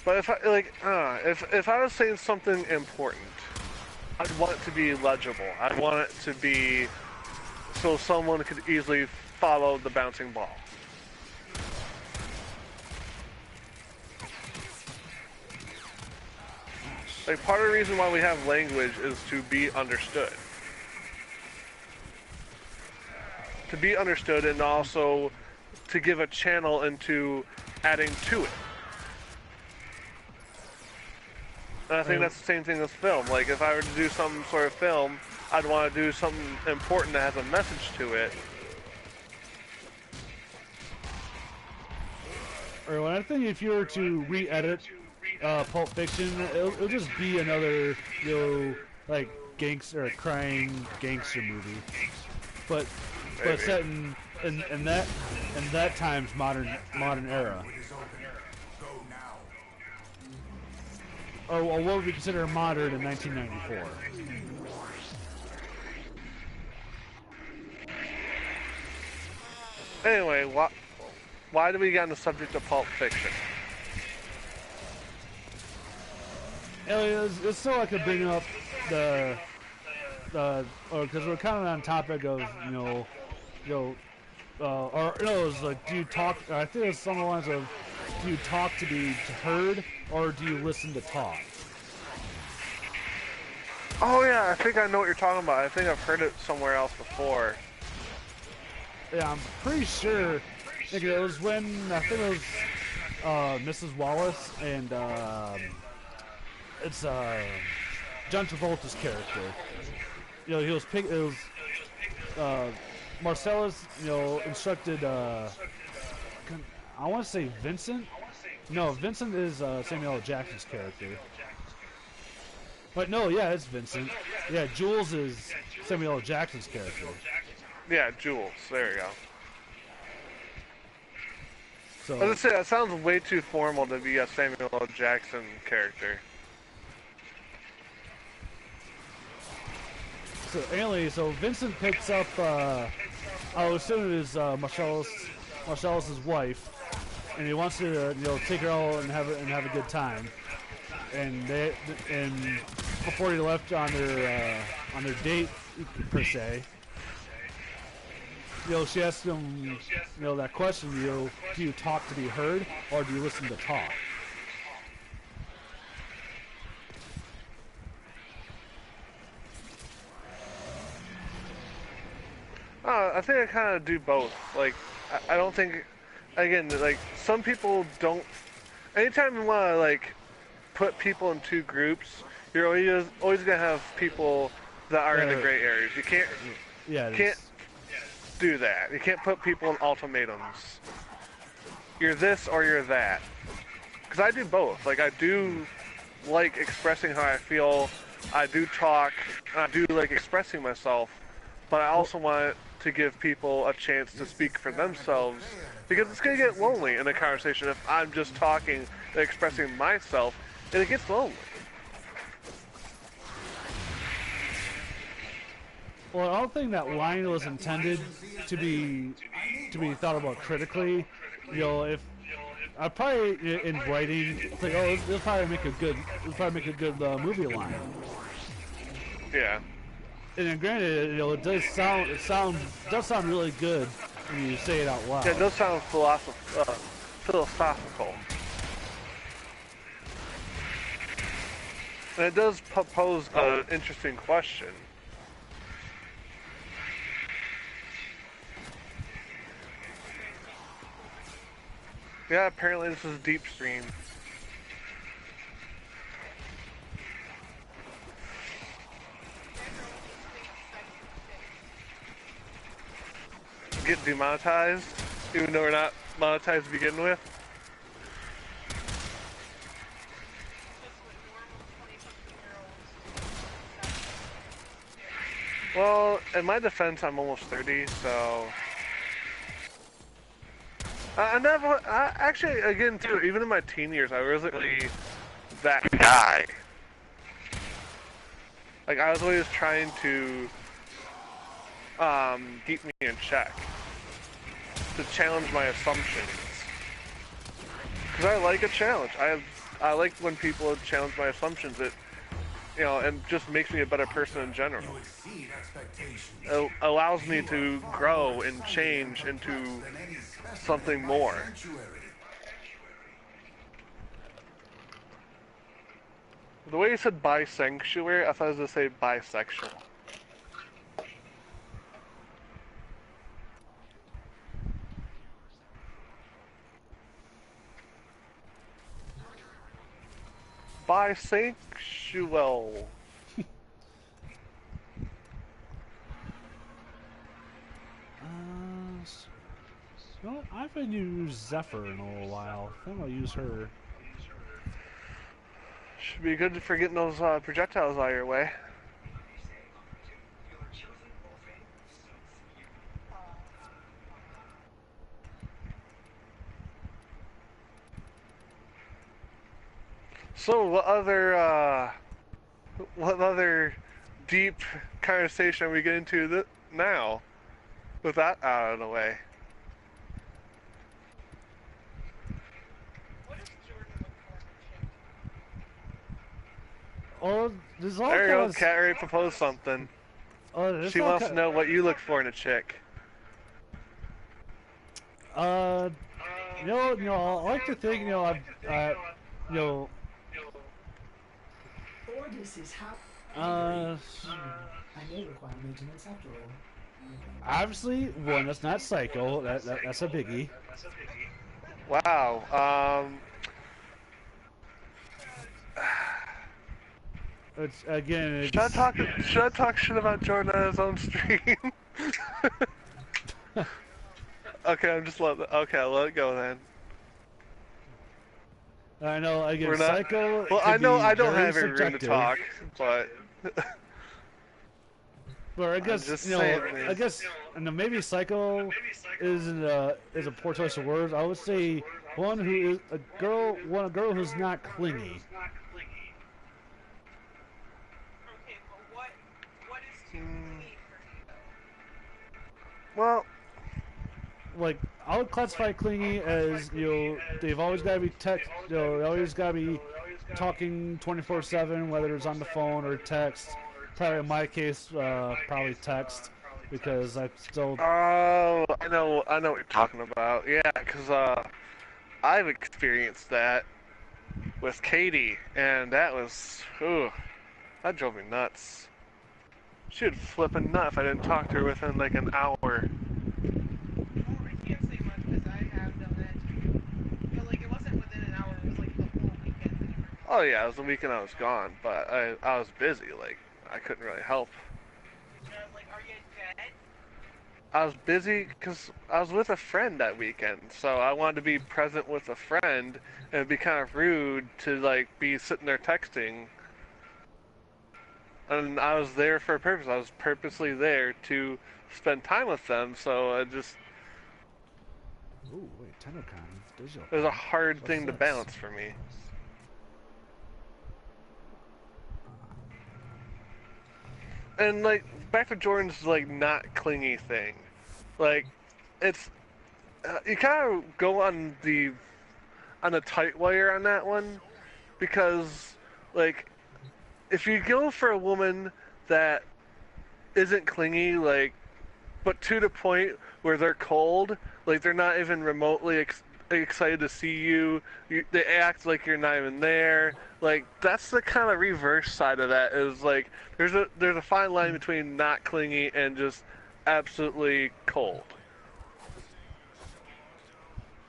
But if I was saying something important, I'd want it to be legible. I'd want it to be so someone could easily follow the bouncing ball. Like, part of the reason why we have language is to be understood. To be understood, and also to give a channel into adding to it. And I think that's the same thing with film. Like, if I were to do some sort of film, I'd want to do something important that has a message to it. Or I think if you were to re-edit Pulp Fiction, it'll just be another, like crime gangster movie, but set in that time's modern era. Or what would we consider modern in 1994? Anyway, why do we get on the subject of Pulp Fiction? It's so I could bring up because we're kind of on topic of it was like, do you talk? I think it's some lines of, do you talk to be heard, or do you listen to talk? Oh yeah, I think I know what you're talking about. I think I've heard it somewhere else before. Yeah, I'm pretty sure. It was when I think it was Mrs. Wallace and it's John Travolta's character. He was it was Marcellus, instructed. I want to say Vincent. No, Vincent is Samuel L. Jackson's character. But no, yeah, it's Vincent. Yeah, Jules is Samuel L. Jackson's character. Yeah, Jules. There you go. So, I was gonna say, that sounds way too formal to be a Samuel L. Jackson character. So anyway, so Vincent picks up. I was assuming it is Marcellus' wife, and he wants to take her out and have a good time. And before he left on their date per se, she asked him that question. Do you talk to be heard, or do you listen to talk? I think I kind of do both. Like, I don't think, again, like, some people don't, anytime you want to, like, put people in two groups, you're always going to have people that are in the gray areas. You can't do that. You can't put people in ultimatums. You're this or you're that. Because I do both. Like, I do like expressing how I feel. I do talk. And I do like expressing myself. But I also want to give people a chance to speak for themselves, because it's going to get lonely in a conversation if I'm just talking and expressing myself, and it gets lonely. Well, I don't think that line was intended to be thought about critically. If I probably in writing, it's like, oh, this will probably make a good movie line. Yeah. And then granted, it does sound really good when you say it out loud. Yeah, it does sound philosophical. And it does pose an interesting question. Yeah, apparently this is deep stream. Get demonetized, even though we're not monetized to begin with. Well, in my defense, I'm almost 30, so actually, again, too, even in my teen years, I wasn't really that guy. Like, I was always trying to keep me in check, to challenge my assumptions, because I like a challenge. I like when people challenge my assumptions. It, and just makes me a better person in general. It allows me to grow and change into something more. The way you said bi-sanctuary, I thought it was going to say bisexual. Bisexual. So I haven't used Zephyr in a little while. I think I'll use her. Should be good for getting those projectiles out of your way. So, what other deep conversation are we getting into now? With that out of the way. Oh, there's all there you go, kinds... Cat already proposed something. Oh, she wants to know what you look for in a chick. I like to think, Orders is how I may require maintenance after all. Obviously, one that's not psycho. That's a biggie. Wow. It's again. Should I talk shit about Jordan on his own stream? Okay, I'll let it go then. I know. Again, psycho. Well, I know I don't have every room to talk, but. But I guess I guess maybe psycho is a poor choice of words. I would say one who is a girl who's not clingy. Okay, but what is Well, like I would classify clingy as they've always got to be they always got to be talking 24/7, whether it's on the phone or text. Probably in my case, probably text because I still. oh, I know what you're talking about. Yeah, because I've experienced that with Katie, and that was, ooh, that drove me nuts. She would flip a nut if I didn't talk to her within like an hour. Well, I can't say much because I have done that too. But like, it wasn't within an hour. It was like the whole weekend that you were gone. Oh yeah, it was the weekend I was gone, but I was busy. Like I couldn't really help. And I was like, "Are you dead?" I was busy because I was with a friend that weekend, so I wanted to be present with a friend, and it'd be kind of rude to like be sitting there texting. And I was there for a purpose. I was purposely there to spend time with them, so I just Ooh, wait, TennoCon digital. it was a hard What's thing to this? balance for me. And like back to Jordan's like not clingy thing, like it's you kind of go on the tight wire on that one because like if you go for a woman that isn't clingy, like but to the point where they're cold, like they're not even remotely excited to see you, they act like you're not even there. Like that's the kind of reverse side of that. Is like there's a fine line between not clingy and just absolutely cold.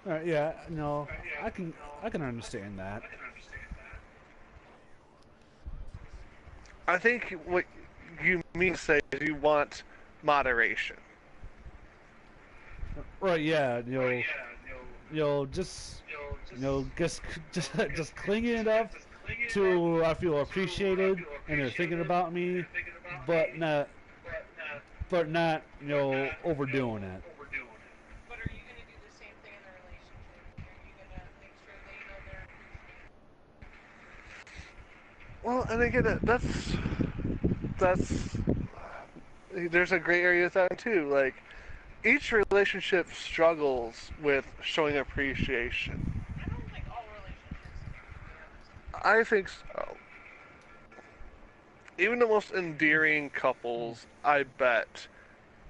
Yeah, no, I can understand that. I think what you mean to say is you want moderation. Right? Yeah, just just clinging enough to I feel appreciated and they're thinking about me, but not overdoing it. But are you gonna do the same thing in the relationship? Are you gonna make sure they know they're appreciated? Well, and again, that's there's a gray area with that too. Like each relationship struggles with showing appreciation. I don't think all relationships do, to be honest. I think so. Even the most endearing couples, I bet,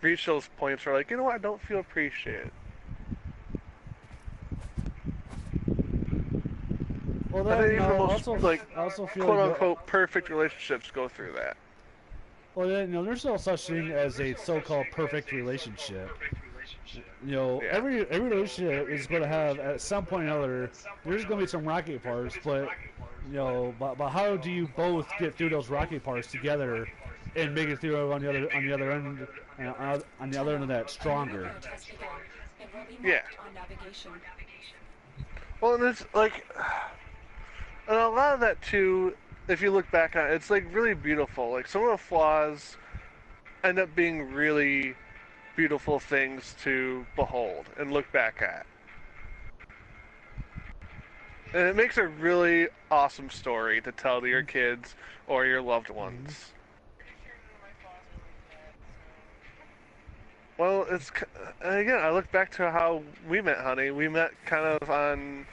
reach those points where like, you know what, I don't feel appreciated. Well, I think then even the most I also feel quote like, unquote perfect relationships go through that. well, then, there's no such thing as a so-called perfect relationship. Yeah. Every relationship is going to have at some point or another. There's going to be some rocky parts, but but how do you both get through those rocky parts together and make it through on the other end on the other end of that stronger? Yeah. On navigation. Well, and it's like, and a lot of that too, if you look back on it, it's like really beautiful. Like some of the flaws end up being really beautiful things to behold and look back at. And it makes a really awesome story to tell to your kids or your loved ones. Pretty sure none of my flaws are like that, so. Well, and again, I look back to how we met, honey. We met kind of on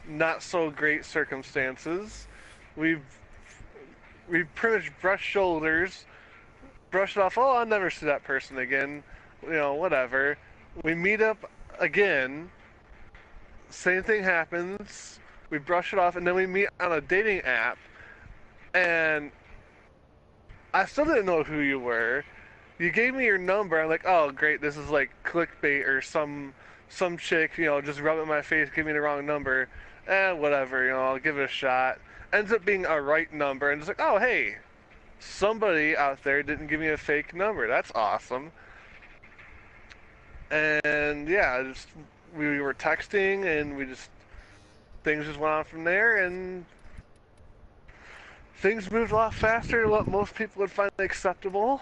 not so great circumstances. We've pretty much brushed shoulders, brushed it off. Oh, I'll never see that person again. Whatever. We meet up again. Same thing happens. We brush it off, and then we meet on a dating app. And I still didn't know who you were. You gave me your number. I'm like, oh, great. This is like clickbait or some chick, just rub it in my face, give me the wrong number. Whatever. I'll give it a shot. Ends up being a right number, and it's like, oh, hey, somebody out there didn't give me a fake number. That's awesome. And yeah, we were texting, and things just went on from there, and things moved a lot faster than what most people would find acceptable,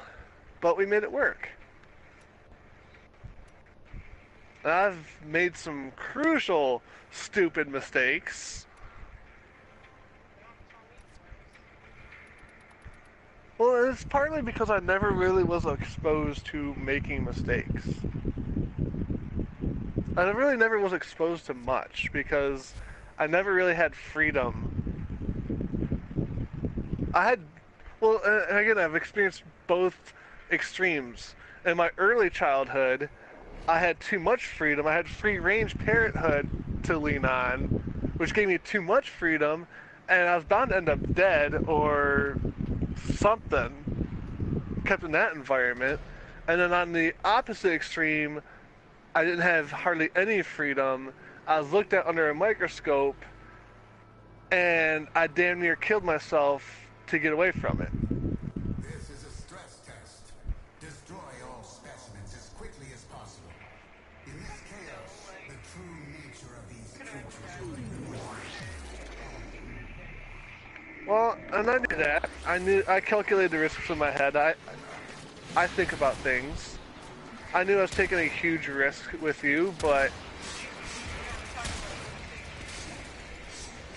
but we made it work. And I've made some crucial, stupid mistakes. Well, it's partly because I never really was exposed to making mistakes. I really never was exposed to much because I never really had freedom. I had, well, and again, I've experienced both extremes. In my early childhood, I had too much freedom. I had free range parenthood to lean on, which gave me too much freedom, and I was bound to end up dead or something kept in that environment. And then on the opposite extreme, I didn't have hardly any freedom. I was looked at under a microscope, and I damn near killed myself to get away from it. This is a stress test. Destroy all specimens as quickly as possible. In this chaos, the true nature of these creatures will be revealed. Well, and I knew that. I calculated the risks in my head. I think about things. I knew I was taking a huge risk with you, but...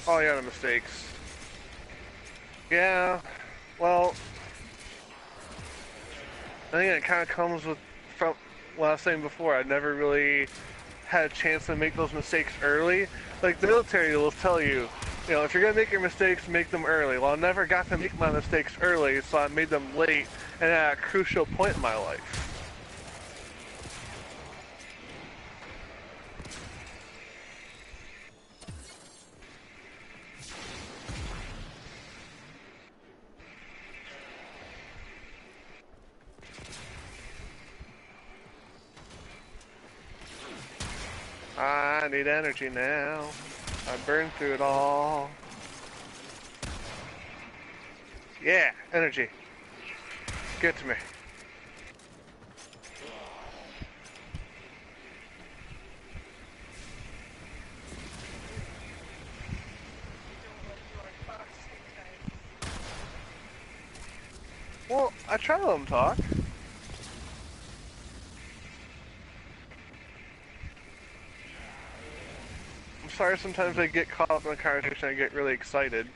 Oh yeah, the mistakes. Yeah, well... I think it kind of comes with, from what I was saying before, I never really had a chance to make those mistakes early. Like, the military will tell you, you know, if you're going to make your mistakes, make them early. Well, I never got to make my mistakes early, so I made them late and at a crucial point in my life. I need energy now. I burned through it all. Yeah, energy. Get to me. Well, I try to let them talk. I'm sorry sometimes I get caught up in a conversation, I get really excited.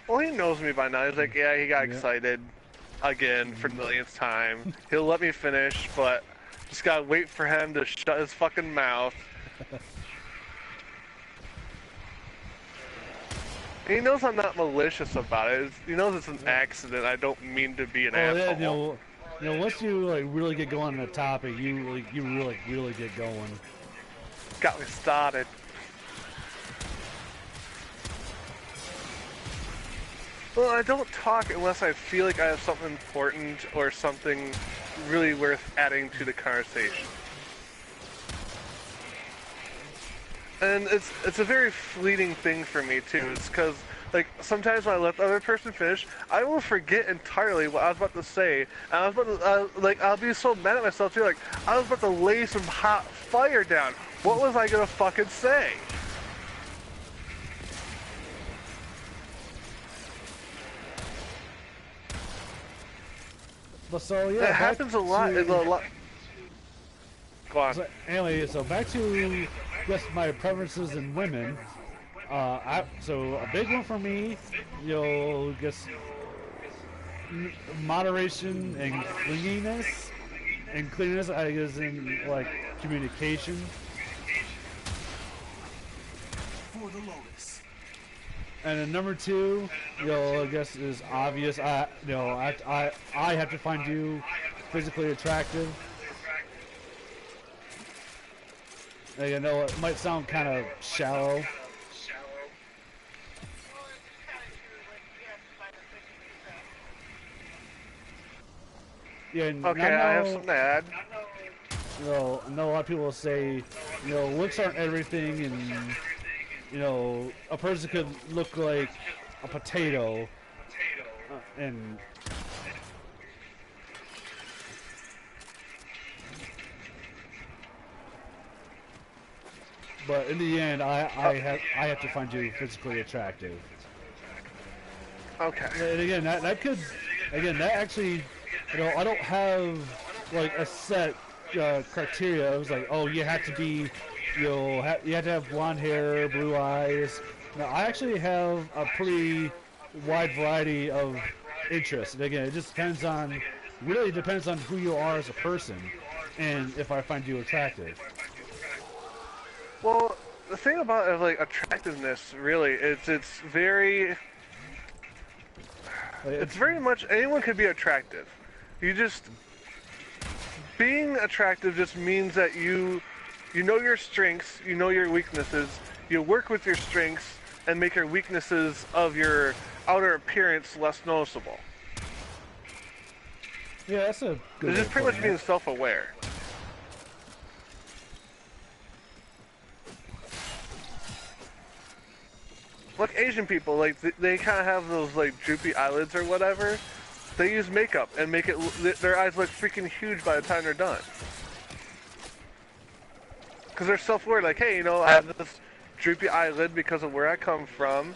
Well, he knows me by now. He's like, yeah, he got excited again for the millionth time. He'll let me finish, but just gotta wait for him to shut his fucking mouth. He knows I'm not malicious about it. He knows it's an accident. I don't mean to be an asshole. Yeah, once you like really get going on a topic, you really get going. Got me started. Well, I don't talk unless I feel like I have something important or something really worth adding to the conversation. And it's a very fleeting thing for me too. It's because like sometimes when I let the other person finish, I will forget entirely what I was about to say. And I was about to like I'll be so mad at myself too. Like I was about to lay some hot fire down. What was I gonna fucking say? But so yeah, it happens a lot. In a lot. Go on. So, anyway, so back to just my preferences in women. So a big one for me, just moderation and cleanliness. And cleanliness, I guess, in like communication. For the Lotus. And then number two, I guess is obvious. I have to find you physically attractive. I know it might sound kind of shallow. Yeah, okay, I have something to add. I know a lot of people will say, looks aren't everything, and a person could look like a potato, and but in the end, I have to find you physically attractive. Okay. And again, that actually, I don't have like a set criteria. It was like, oh, you have to be you have to have blonde hair, blue eyes. Now, I actually have a pretty wide variety of interests. And again, it just really depends on who you are as a person, and if I find you attractive. Well, the thing about like attractiveness, really, it's very much anyone could be attractive. You just being attractive just means that you know your strengths, you know your weaknesses, you work with your strengths and make your weaknesses of your outer appearance less noticeable. Yeah, that's a good. It's just pretty much being self-aware. Like Asian people, like they kind of have those like droopy eyelids or whatever. They use makeup and make it their eyes look freaking huge by the time they're done. Because they're self-aware, like, hey, you know, I have this droopy eyelid because of where I come from.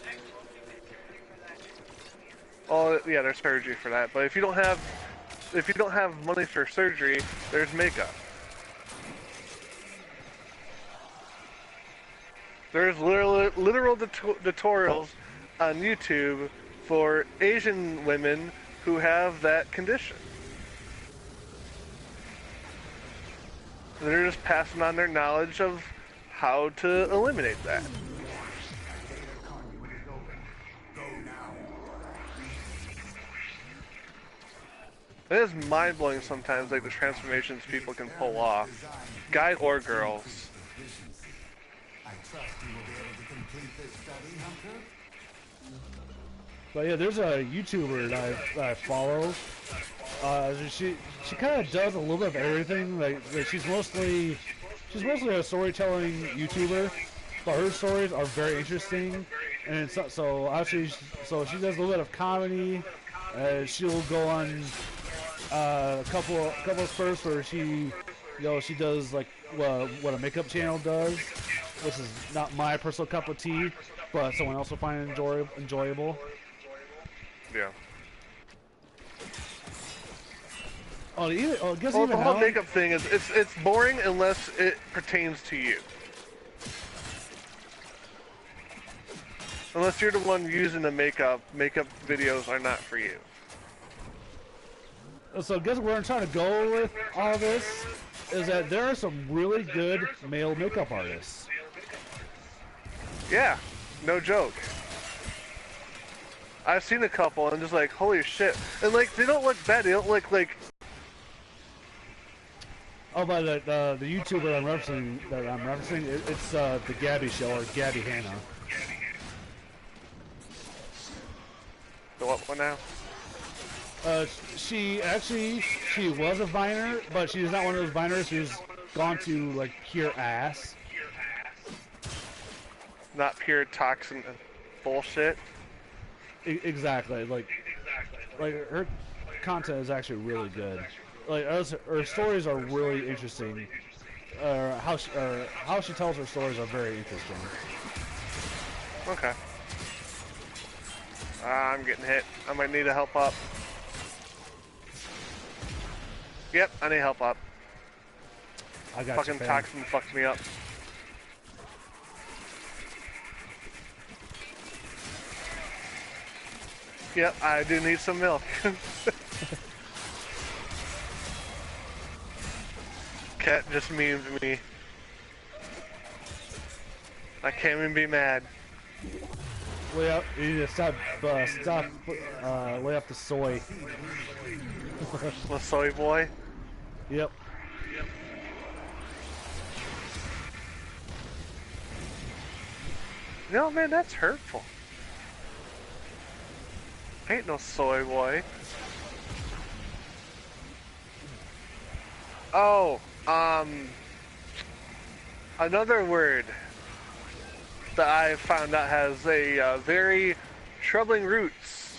Oh, yeah, there's surgery for that. But if you don't have money for surgery, there's makeup. There's literal tutorials on YouTube for Asian women who have that condition. They're just passing on their knowledge of how to eliminate that. It is mind-blowing sometimes, like the transformations people can pull off, guys or girls. I trust you will be able to complete this study, Hunter. But yeah, there's a YouTuber that I follow. She kind of does a little bit of everything. Like she's mostly a storytelling YouTuber, but her stories are very interesting. And so actually, so she does a little bit of comedy. She'll go on a couple of spurts where she does like what a makeup channel does, which is not my personal cup of tea, but someone else will find it enjoyable. Yeah. I guess Well, even the whole now, makeup thing is it's boring unless it pertains to you. Unless you're the one using the makeup videos are not for you. So I guess where I'm trying to go with all this is that there are some really good male makeup artists. Yeah, no joke. I've seen a couple and just like, holy shit. And like, they don't look bad, they don't look like... Oh, but the YouTuber I'm referencing, it's the Gabby Show, or Gabby Hanna. The what one now? She was a Viner, but she's not one of those Viners who's gone to like pure ass. Not pure toxin bullshit. Exactly. Like her content is actually really good. Like her stories are really interesting. How she tells her stories are very interesting. Okay. I'm getting hit. I might need to help up. Yep, I need help up. I got Fucking you, toxin fucked me up. Yep, I do need some milk. Cat just memed me. I can't even be mad. Lay up, you need to stop lay up the soy. The soy boy? Yep. No, man, that's hurtful. Ain't no soy boy. Oh, another word that I found out has a very troubling roots.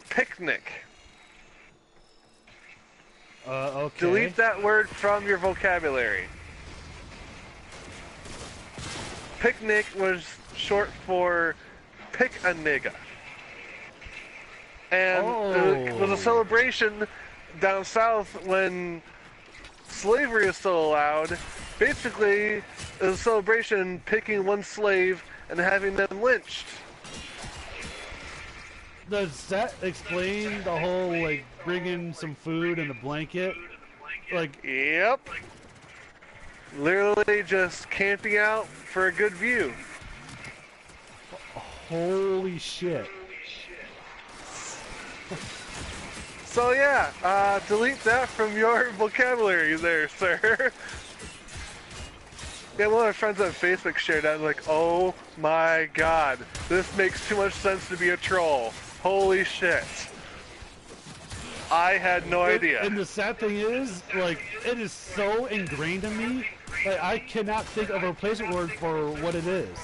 Picnic. Okay. Delete that word from your vocabulary. Picnic was short for pick a nigga. And it was a celebration down south when slavery is still allowed, basically is a celebration picking one slave and having them lynched. Does that explain the whole, like, bringing some food and a blanket? Like, Yep. Literally just camping out for a good view. holy shit. So yeah, delete that from your vocabulary there, sir. Yeah, one of my friends on Facebook shared that, like, oh my god, this makes too much sense to be a troll. Holy shit. I had no idea. And the sad thing is, like, it is so ingrained in me that I cannot think of a replacement word for what it is.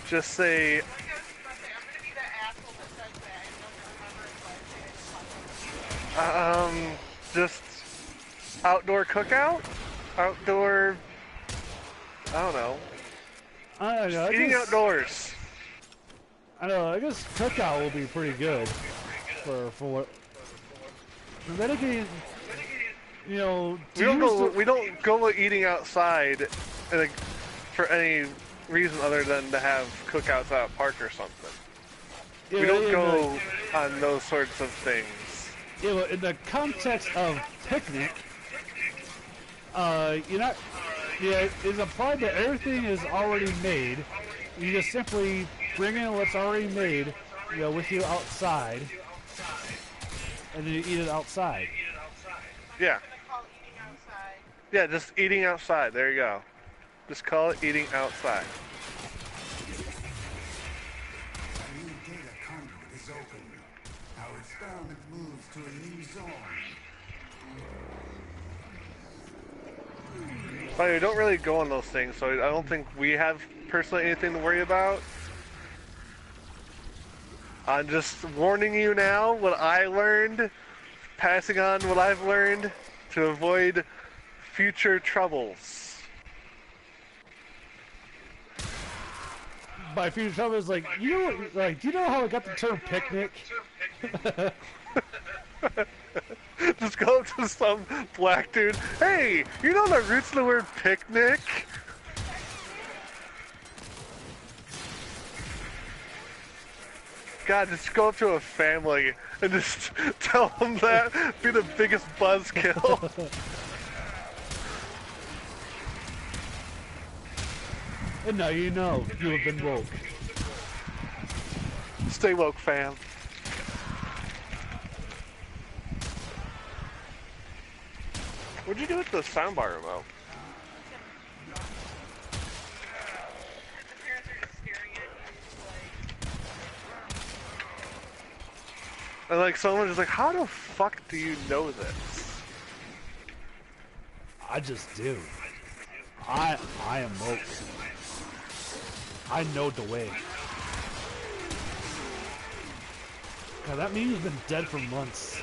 Just say, I'm gonna be that asshole that says that and don't remember it, just outdoor cookout? Outdoor, I don't know. I don't know. Eating outdoors. I don't know. I guess cookout will be pretty good for what. And then again, you know, We don't go eating outside, like, for any reason other than to have cookouts at a park or something. We don't go on those sorts of things. Yeah, well, in the context of picnic, you're not. Yeah, it's implied that everything is already made. You just simply bring in what's already made, you know, with you outside, and then you eat it outside. Yeah. I'm gonna call eating outside. Yeah, just eating outside. There you go. Just call it eating outside. A new data conduit is open. Our experiment moves to a new zone. But we don't really go on those things, so I don't think we have personally anything to worry about. I'm just warning you now what I learned, passing on what I've learned to avoid future troubles. By future trouble is like, you know, like, do you know how I got the term picnic? Just go up to some black dude. Hey, you know the roots of the word picnic? God, just go up to a family and just tell them that. Be the biggest buzzkill. And now you know you have been woke. Stay woke, fam. What'd you do with the soundbar remote? The parents are just staring at you And like someone was like, how the fuck do you know this? I just do. I am woke. I know the way. God, that meme's been dead for months.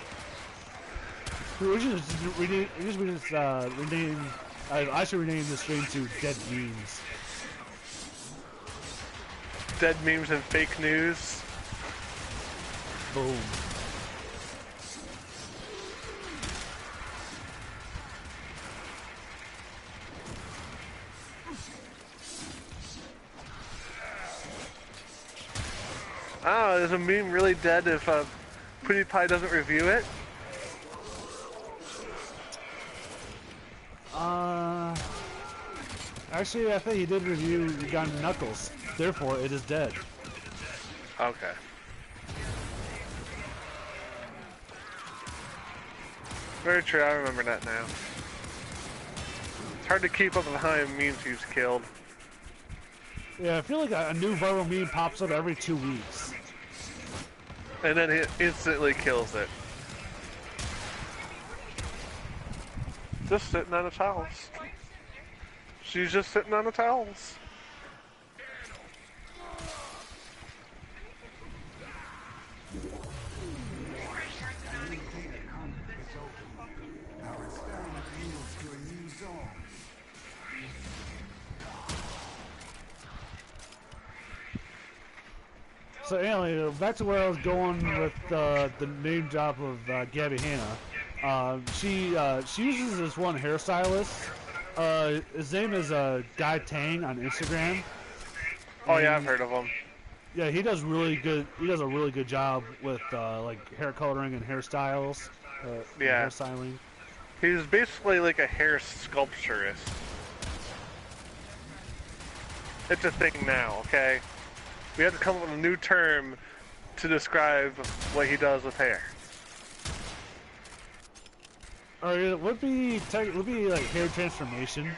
We should just rename. I should rename this stream to Dead Memes. Dead memes and fake news. Boom. Oh, is a meme really dead if PewDiePie doesn't review it? Actually, I think he did review Gun Knuckles. Therefore, it is dead. Okay. Very true, I remember that now. It's hard to keep up with how many memes he's killed. Yeah, I feel like a new viral meme pops up every 2 weeks. And then he instantly kills it. Just sitting on the towels. She's just sitting on the towels. Our experiment moves to a new zone. So anyway, back to where I was going with the name drop of Gabby Hanna. She uses this one hairstylist. His name is Guy Tang on Instagram. Oh yeah, I've heard of him. Yeah, he does really good. He does a really good job with like hair coloring and hairstyles. Yeah. Hairstyling. He's basically like a hair sculpturist. It's a thing now, okay? We have to come up with a new term to describe what he does with hair. Or it would be like hair transformation.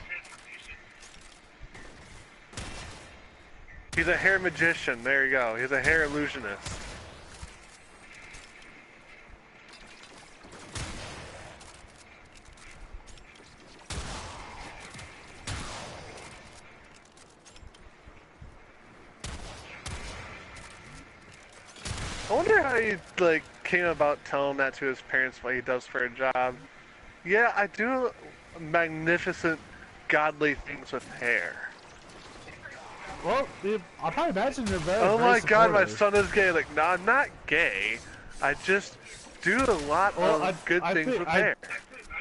He's a hair magician. There you go. He's a hair illusionist. I wonder how he like came about telling that to his parents what he does for a job. Yeah, I do magnificent, godly things with hair. Well, I probably imagine they're very. Oh very my God, my supportive. son is gay. Like, no, I'm not gay. I just do a lot of good things with hair.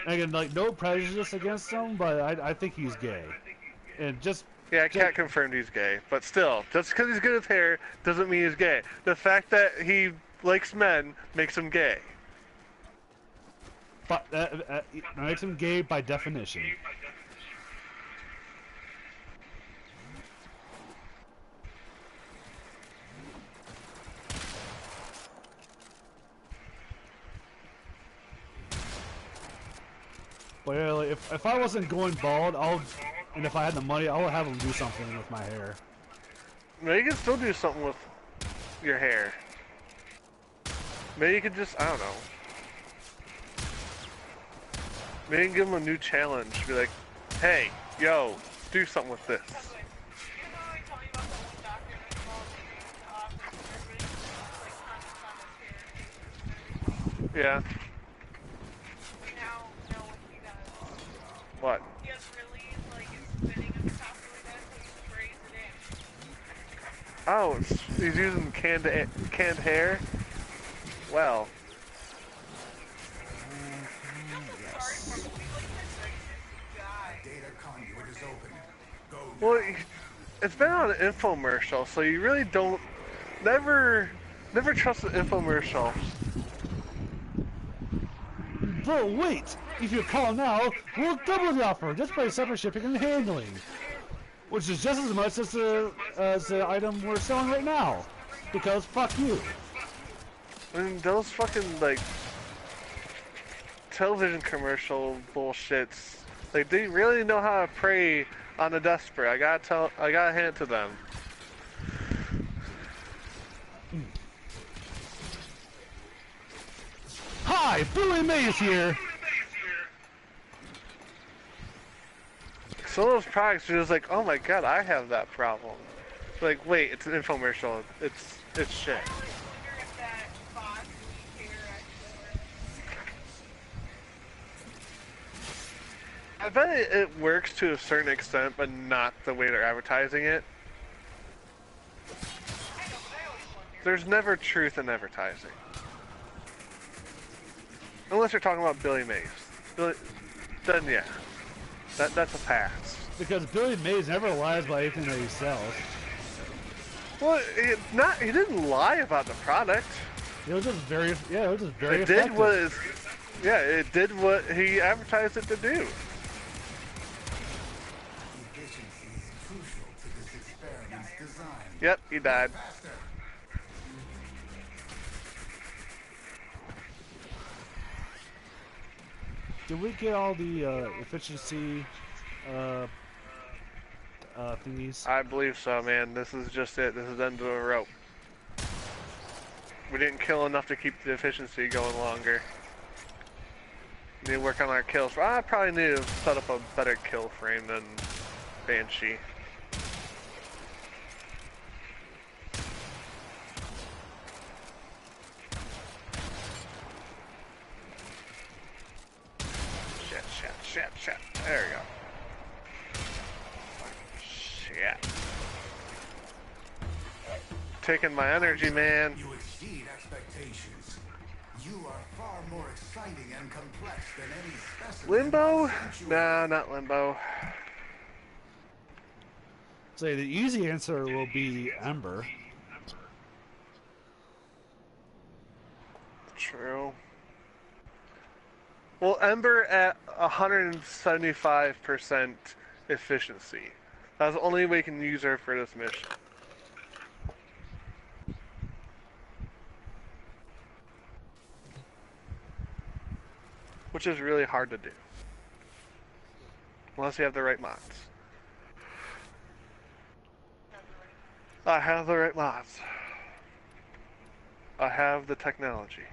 Again, like no prejudice against him, but I think he's gay, and just. Yeah, I can't confirm he's gay, but still, just because he's good with hair doesn't mean he's gay. The fact that he likes men makes him gay. But makes him gay by definition. But yeah, like, if I wasn't going bald, and if I had the money, I would have him do something with my hair. No, you can still do something with your hair. Maybe you could just, I don't know. Maybe you can give him a new challenge. Be like, hey, yo, do something with this. Yeah. What? He has really, like, it's spinning at the top really bad, so he sprays it in. Oh, he's using canned hair? Well. Yes. Data conduit is open. Go Well, it's been on an infomercial, so you really don't... Never trust an infomercial. Bro, wait! If you call now, we'll double the offer just by separate shipping and handling, which is just as much as the item we're selling right now. Because fuck you. I mean, those fucking, like, television commercial bullshits, like, they really know how to prey on the desperate. I gotta hand it to them. Hi, Billy Mays here! Some of those products are just like, oh my God, I have that problem. Like, wait, it's an infomercial. It's shit. I always wonder if that box we here actually I bet it works to a certain extent, but not the way they're advertising it. There's never truth in advertising. Unless you're talking about Billy Mays. Then yeah. That's a pass. Because Billy Mays never lies about anything that he sells. Well, he didn't lie about the product. It was just very, yeah, it was just very It effective. it did what he advertised it to do. efficiency is crucial to this experiment's design. Yep, he died. Faster. Did we get all the efficiency thingies? I believe so, man. This is just it. This is the end of the rope. We didn't kill enough to keep the efficiency going longer. Need to work on our kills. I probably need to set up a better kill frame than Banshee. Shit. There we go. Shit. Taking my energy, man. You exceed expectations. You are far far more exciting and complex than any specimen. Limbo? Sanctuary. Nah, not Limbo. Say the easy answer will be Ember. True. Well, Ember at 175% efficiency. That's the only way we can use her for this mission. Which is really hard to do. Unless you have the right mods. I have the right mods. I have the technology.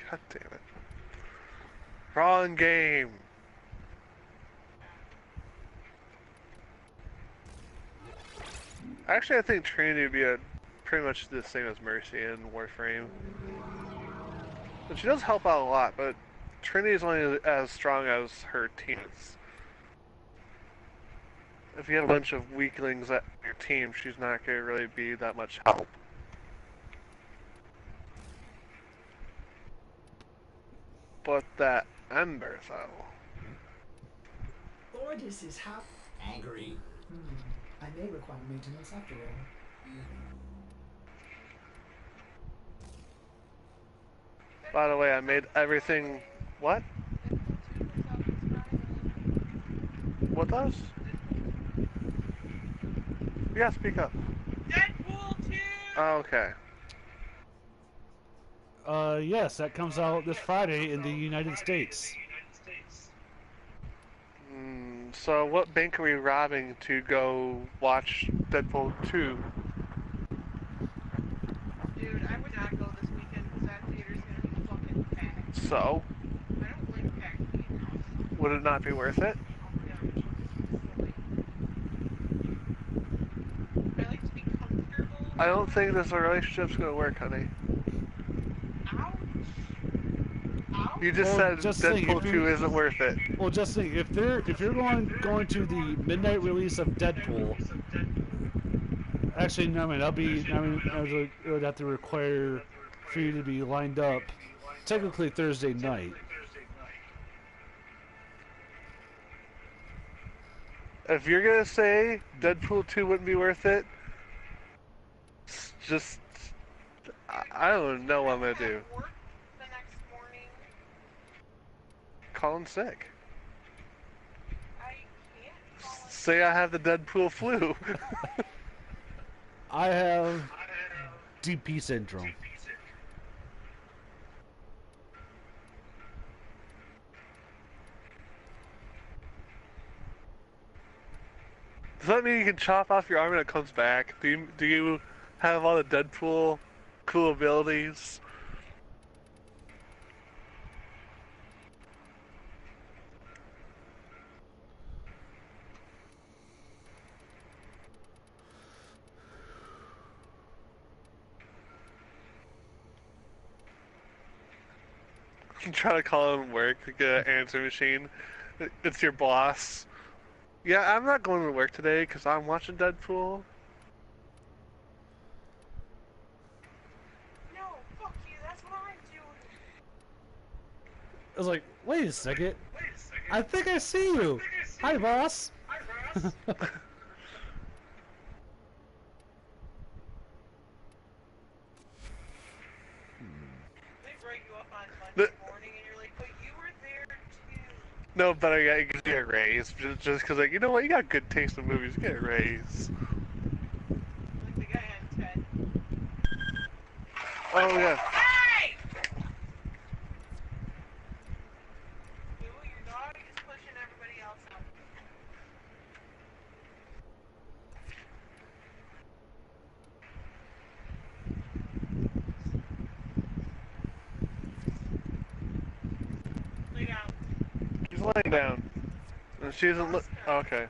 God damn it. Wrong game. Actually, I think Trinity would be pretty much the same as Mercy in Warframe. But she does help out a lot, but Trinity is only as strong as her teams. If you have a bunch of weaklings at your team, she's not going to really be that much help. But that Ember, though. Ordis is how angry. I may require maintenance after all. By the way, I made everything... What? What does? Yeah, speak up. Deadpool 2! Oh, okay. Yes, that comes out this Friday in the United States. So what bank are we robbing to go watch Deadpool 2? Dude, I would not go this weekend because that theater's gonna be fucking packed. So, I don't like packed theaters. would it not be worth it? No, it's silly. I like to be comfortable. I don't think this relationship's gonna work, honey. Ouch. Ouch. You just Well, said just think, Deadpool if 2 you- isn't worth it. Well, just think if you're going to the midnight release of Deadpool. Actually, no, I mean it would have to require for you to be lined up, technically Thursday night. If you're gonna say Deadpool 2 wouldn't be worth it, just... I don't know what I'm gonna do. Work the next morning. Call in sick. I can't call it. Say I have the Deadpool flu. I have DP syndrome. Does that mean you can chop off your arm and it comes back? Do you have all the Deadpool cool abilities? You try to call in work to get an answer machine. It's your boss. Yeah, I'm not going to work today because I'm watching Deadpool. No, fuck you, that's what I'm doing. I was like, wait a second. I think I see you. Hi, boss. They break you up on The- Monday morning and you're like, but you were there too. No, but I get a raise just because, like, you know what? You got good taste in movies. Get a raise. Like the guy on 10. Oh yeah. Hey! Ooh, your dog is pushing everybody else out. Lay down. She's laying down. And she isn't look. Okay.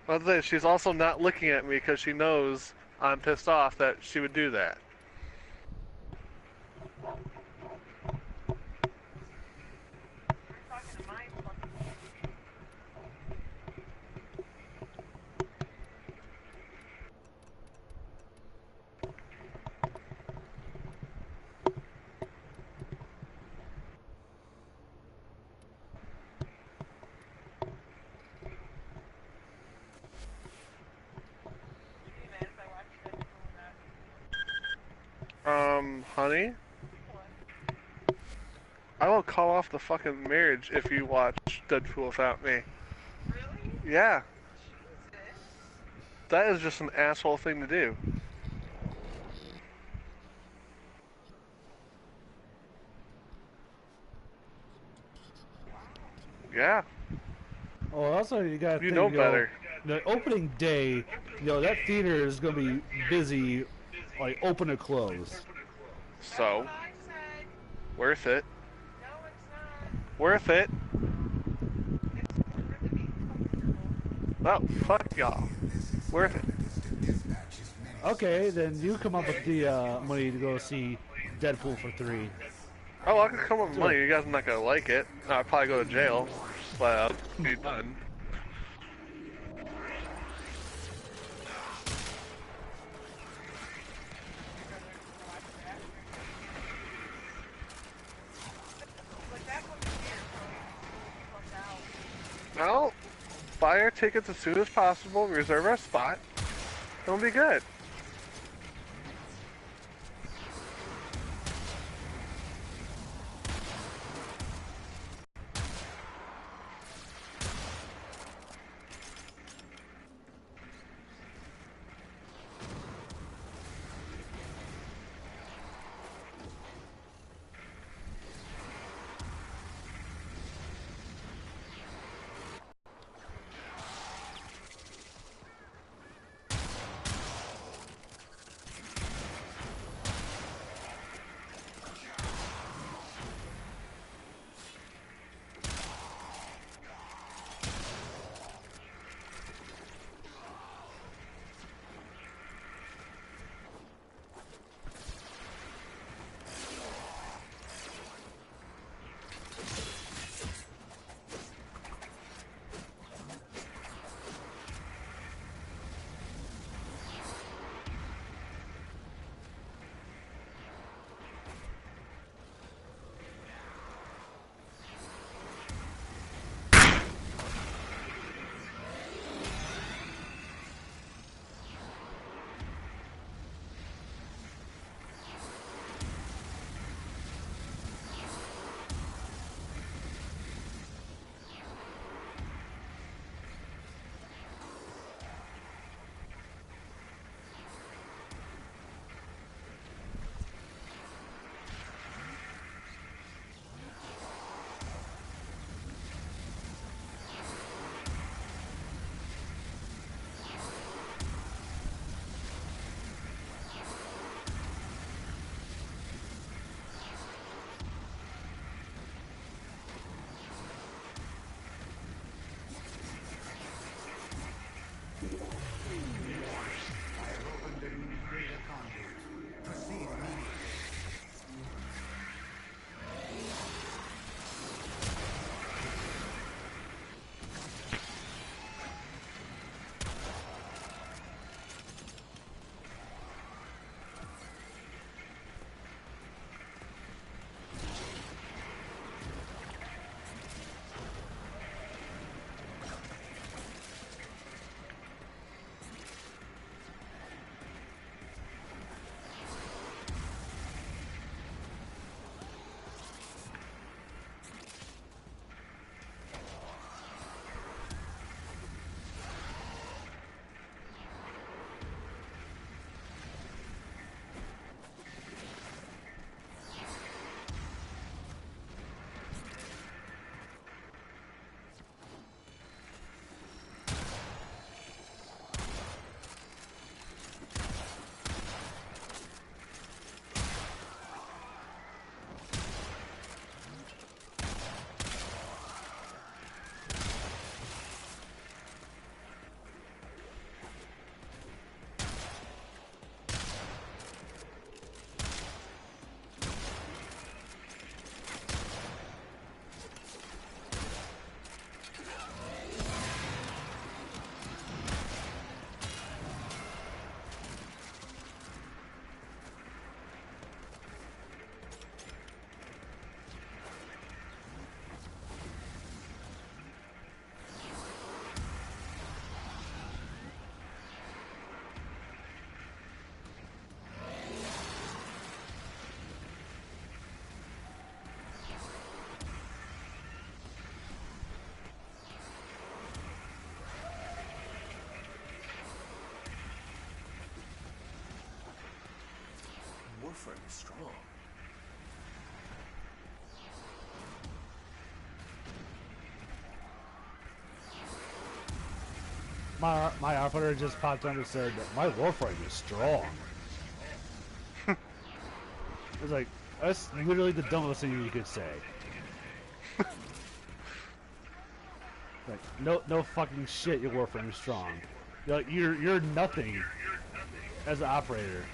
By the way, she's also not looking at me because she knows I'm pissed off that she would do that. You're talking to my fucking... honey. I will call off the fucking marriage if you watch Deadpool without me. Really? Yeah, Jesus. that is just an asshole thing to do. Yeah, Oh, also you gotta you think, know better. the opening day, that theater is gonna be busy, like open to close. That's So, what I said. worth it. No, it's not. Worth it. It's for to be comfortable. Oh, fuck y'all. Worth it. Okay, then you come up with the money to go see Deadpool for 3. Oh, I could come up with money. You guys are not gonna like it. I'd probably go to jail, but I'll be done. But that one's here, so it's out. Well, buy our tickets as soon as possible, reserve our spot, and we'll be good. Warframe is strong. My operator just popped on and said that my Warframe is strong. It's like, that's literally the dumbest thing you could say. Like, no fucking shit, your Warframe is strong. You're nothing as an operator.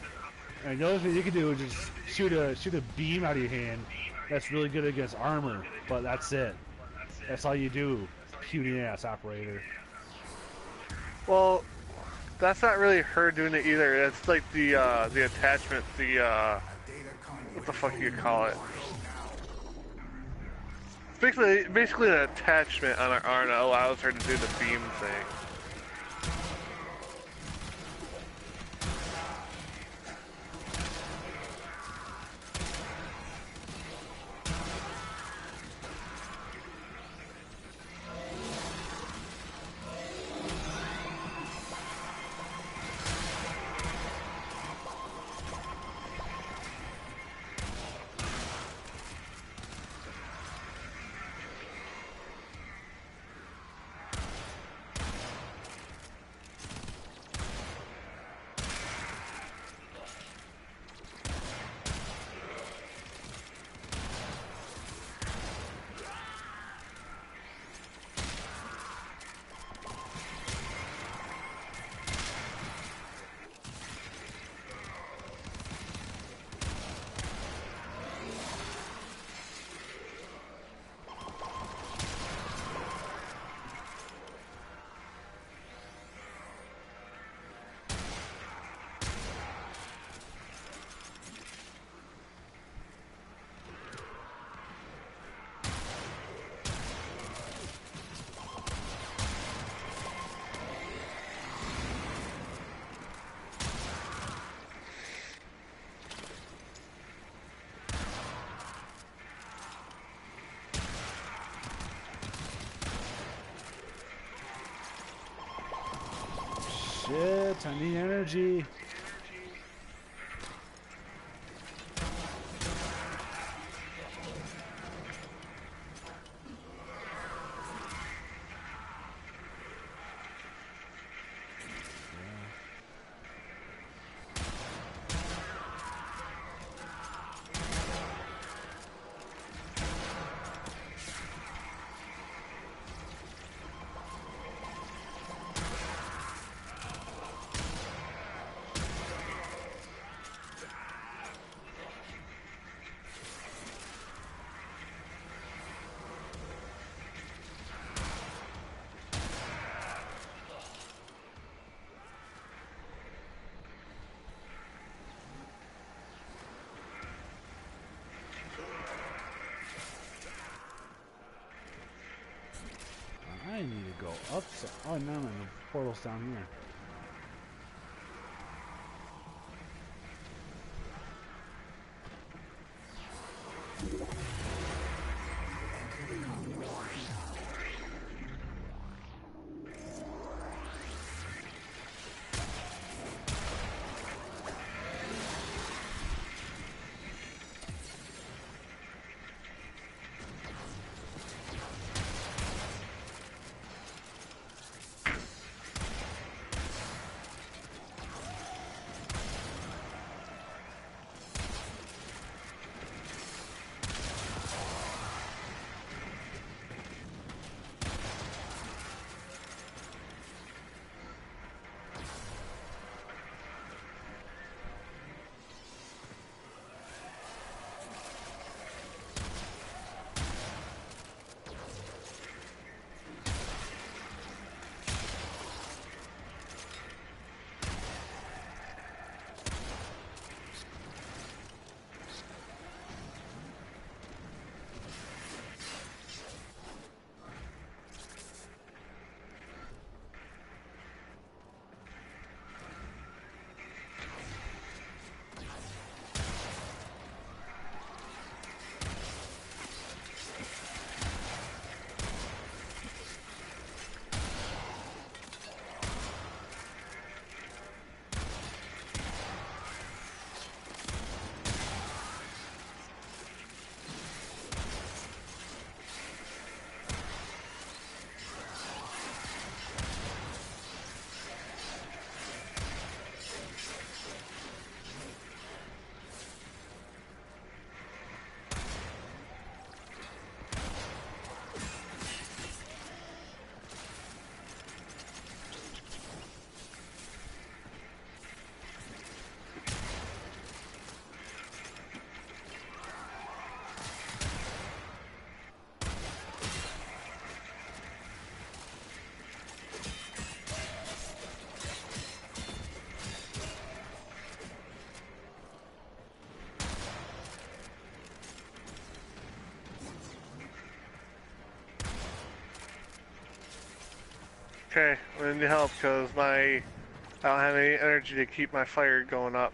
And the only thing you can do is just shoot a beam out of your hand that's really good against armor, but that's it. That's all you do, puny ass operator. Well, that's not really her doing it either. It's like the attachment, what the fuck do you call it? Basically an attachment on her arm that allows her to do the beam thing. Shit, I need energy. I need to go up. Oh, no, the portal's down here. Okay, I need help because I don't have any energy to keep my fire going up.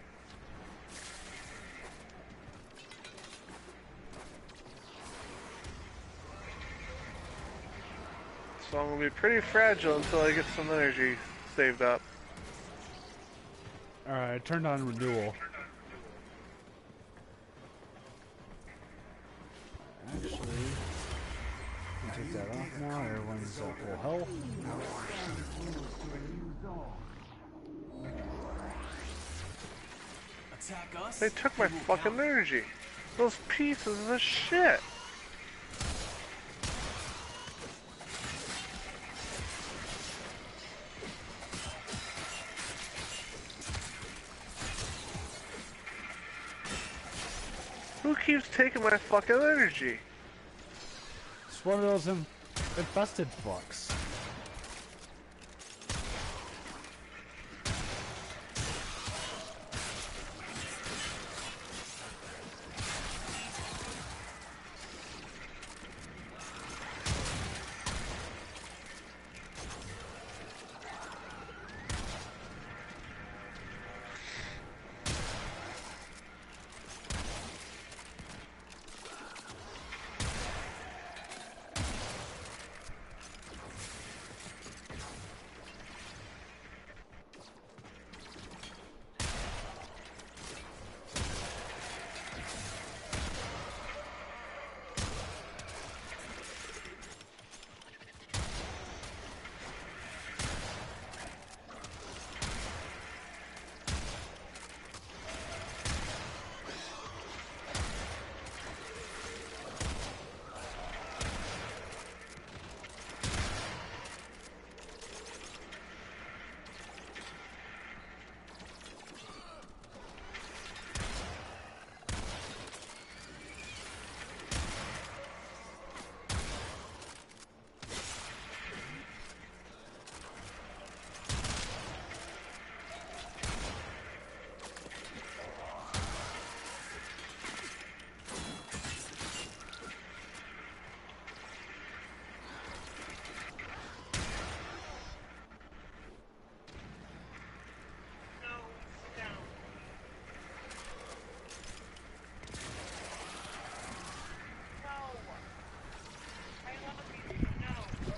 So I'm gonna be pretty fragile until I get some energy saved up. Alright, I turned on renewal. Actually, I'll take that off now. Everyone's at full health. Attack us. They took my fucking energy. Those pieces of shit. Who keeps taking my fucking energy? It's one of those infested fucks.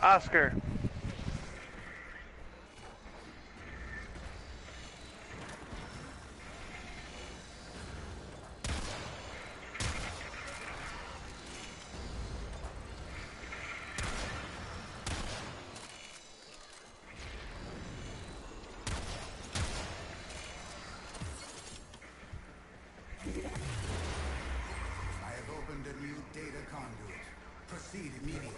Oscar. I have opened a new data conduit. Proceed immediately.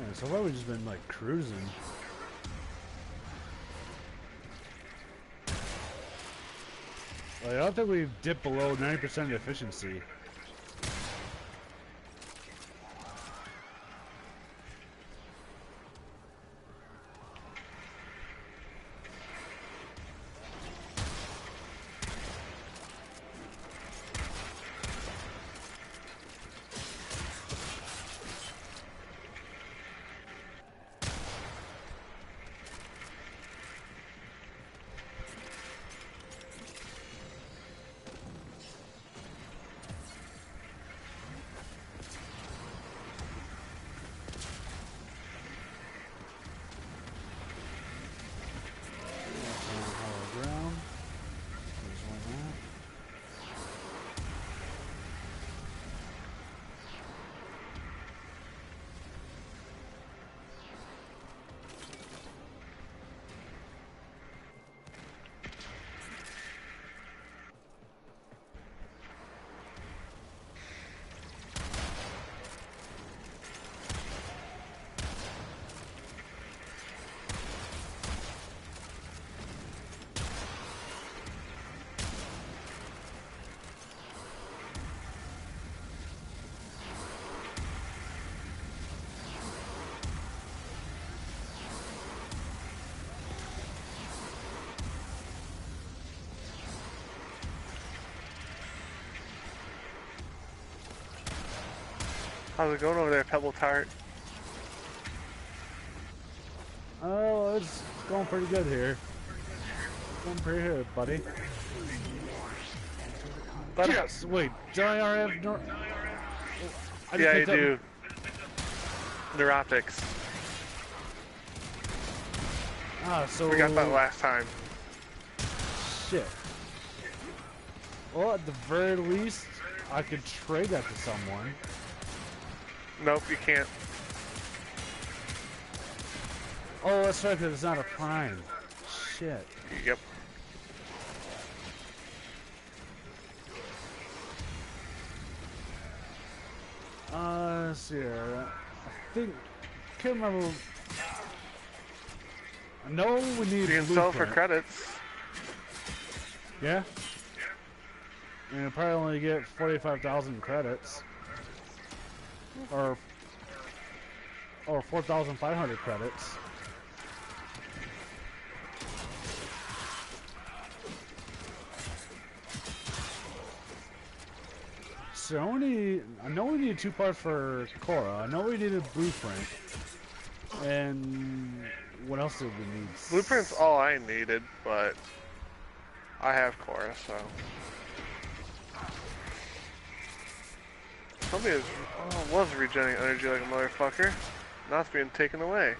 Yeah, so far we've just been like cruising. Like, I don't think we've dipped below 90% efficiency. How's it going over there, Pebble Tart? Oh, it's going pretty good here. Going pretty good, buddy. But Yes, wait, did I already have I just yeah, you picked up- do. Neurotics. Ah, so... We got that last time. Shit. Well, at the very least, I could trade that to someone. Nope, you can't. Oh, that's right, because it's not a prime. Shit. Yep. Let's see here. I think... Can't remember... I know we need You can sell for blueprint. credits. Yeah? And you probably only get 45,000 credits. Or 4,500 credits. So I know we need 2 parts for KHORA. I know we needed blueprint. And what else did we need? Blueprint's all I needed, but I have KHORA, so. Somebody was regenerating energy like a motherfucker. Now it's being taken away.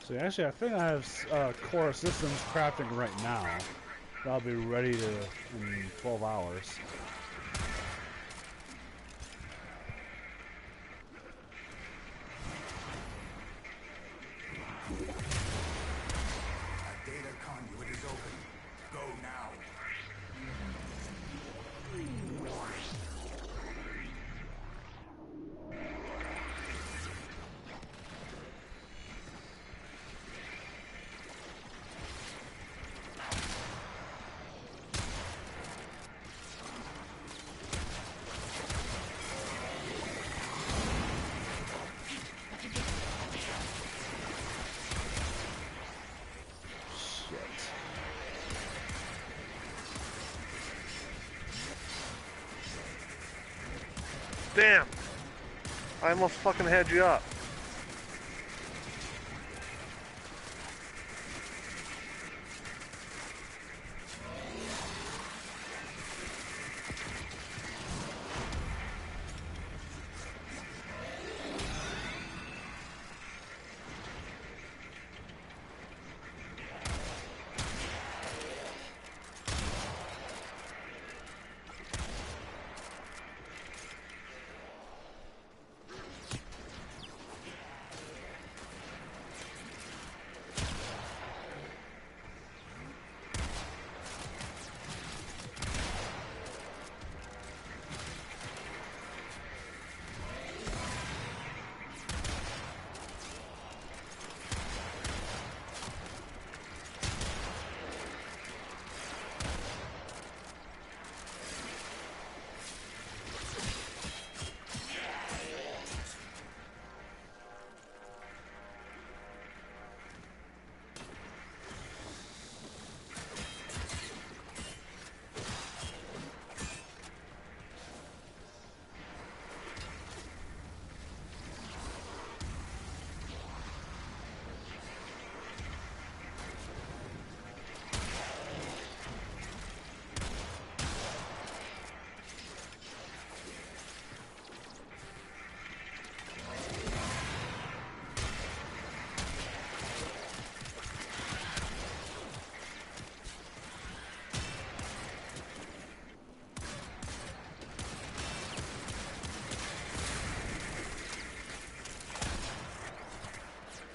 So actually, I think I have KHORA systems crafting right now. That'll be ready in 12 hours. A data conduit is open. Go now. Damn! I almost fucking had you up.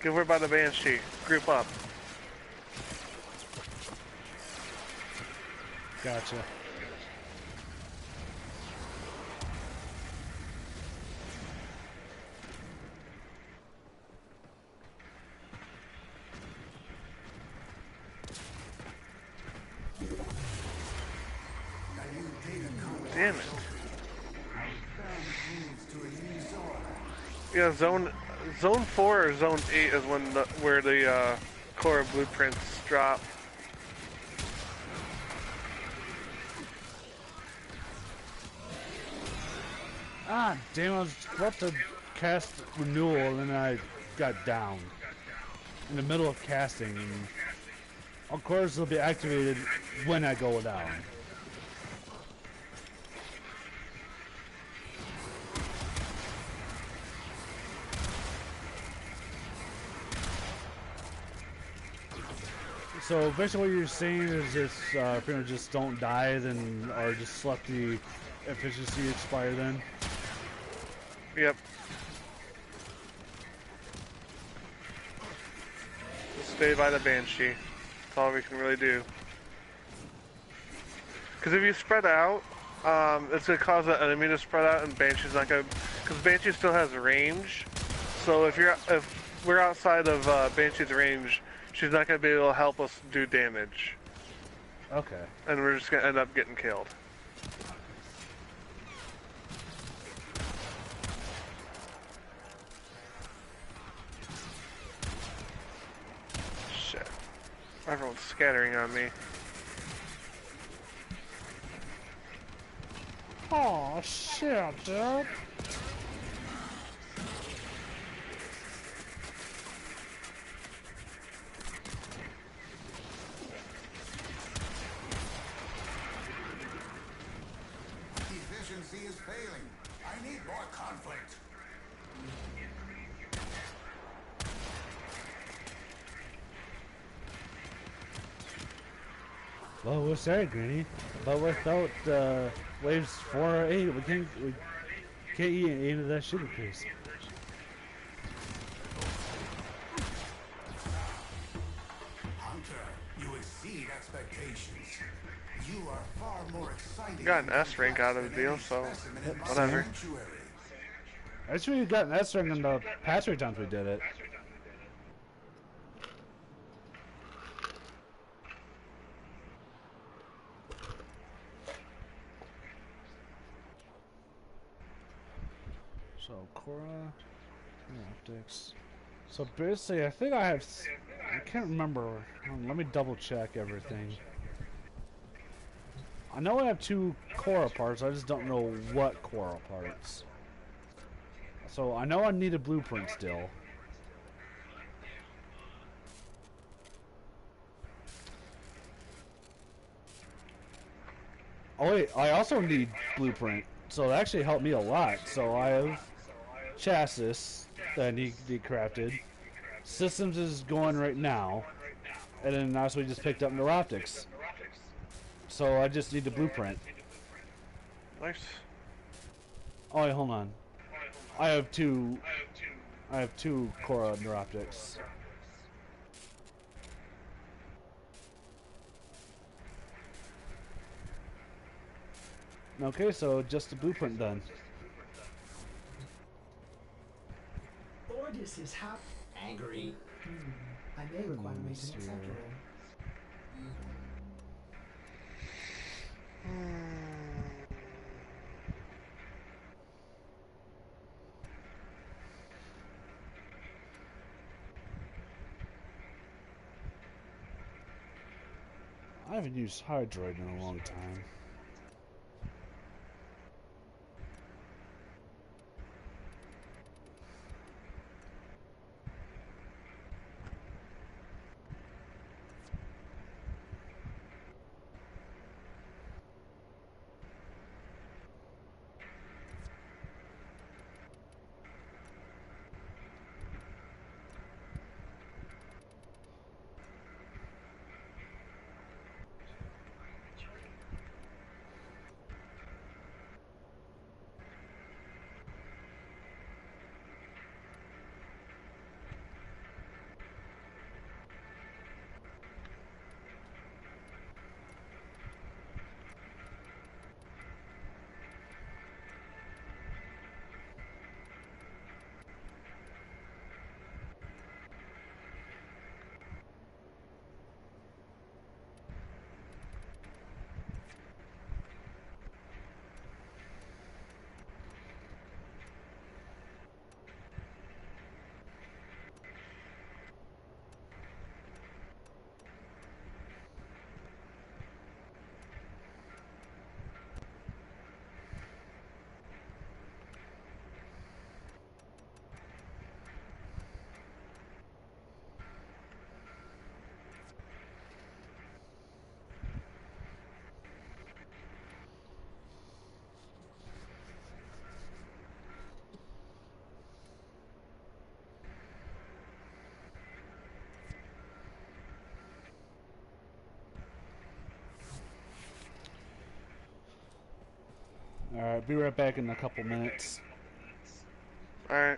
Get over by the Banshee. Group up. Gotcha. Damn it. Yeah, zone 4 or zone 8 is where the KHORA blueprints drop. Ah, damn! I was about to cast renewal, and then I got down in the middle of casting. And of course, it'll be activated when I go down. So basically, what you're saying is just pretty much just don't die, then, or just let the efficiency expire then. Yep. Just stay by the Banshee. That's all we can really do. Because if you spread out, it's going to cause the enemy to spread out, and Banshee's not going to... Because Banshee still has range. So if we're outside of Banshee's range, she's not going to be able to help us do damage. Okay. And we're just going to end up getting killed. Shit. Everyone's scattering on me. Oh shit, dude. Efficiency is failing. I need more conflict. Well, we're sorry, Granny, but without waves 4 or 8, we can't eat into that sugar piece. Hunter, you exceed expectations. You are far more exciting. Got an S rank out of the deal, so whatever. Actually, we got an S rank in the past 3 times we did it. So, KHORA, optics. So basically, I think I can't remember. Let me double check everything. I know I have 2 KHORA parts, I just don't know what KHORA parts. So I know I need a blueprint still. Oh wait, I also need blueprint, so that actually helped me a lot. So I have chassis that need to be crafted. Systems is going right now, and then also we just picked up neuroptics. So I just need the blueprint. Nice. Oh wait, hold on. I have two KHORA neuroptics. Okay, so just the blueprint done. Ordis is angry. I may require maintenance after all. I haven't used Hydroid in a long time. Alright, be right back in a couple minutes. Alright.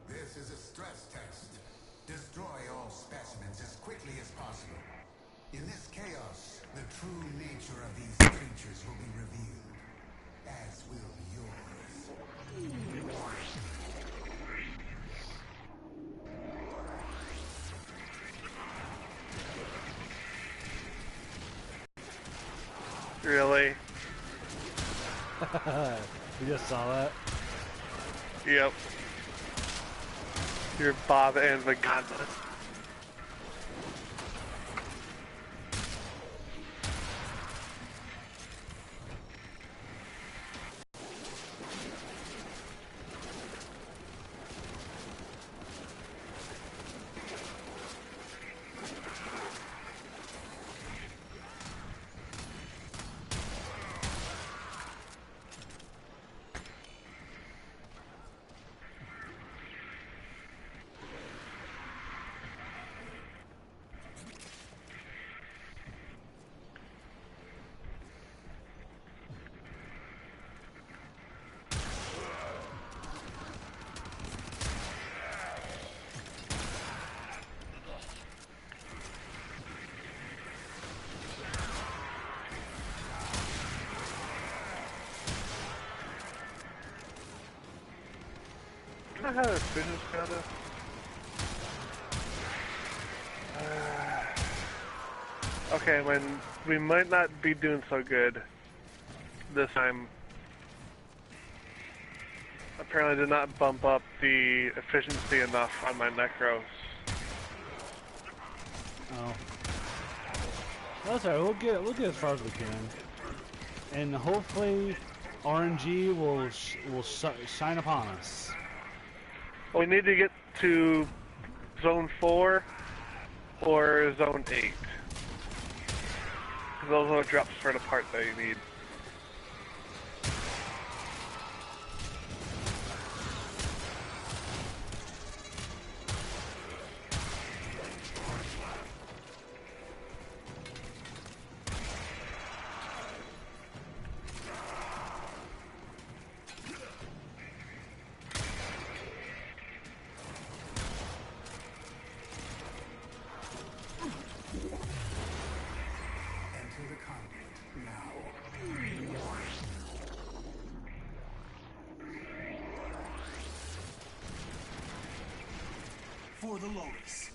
This is a stress test. Destroy all specimens as quickly as possible. In this chaos, the true nature of these creatures will be revealed, as will yours. Really? You just saw that? Yep. You're Bob and the Godless. I had a finish kinda. Okay, when we might not be doing so good this time. apparently did not bump up the efficiency enough on my Necros. Oh. That's alright. We'll get as far as we can, and hopefully RNG will shine upon us. Well, we need to get to Zone 4 or Zone 8. Those are the drops for the part that you need. Enter the conduit now. For the Lotus.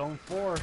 Zone 4.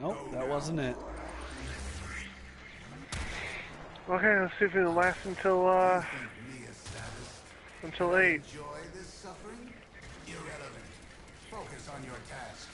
Nope, that wasn't it. Okay, let's see if we can last until 8. Enjoy this suffering? Irrelevant. Focus on your task.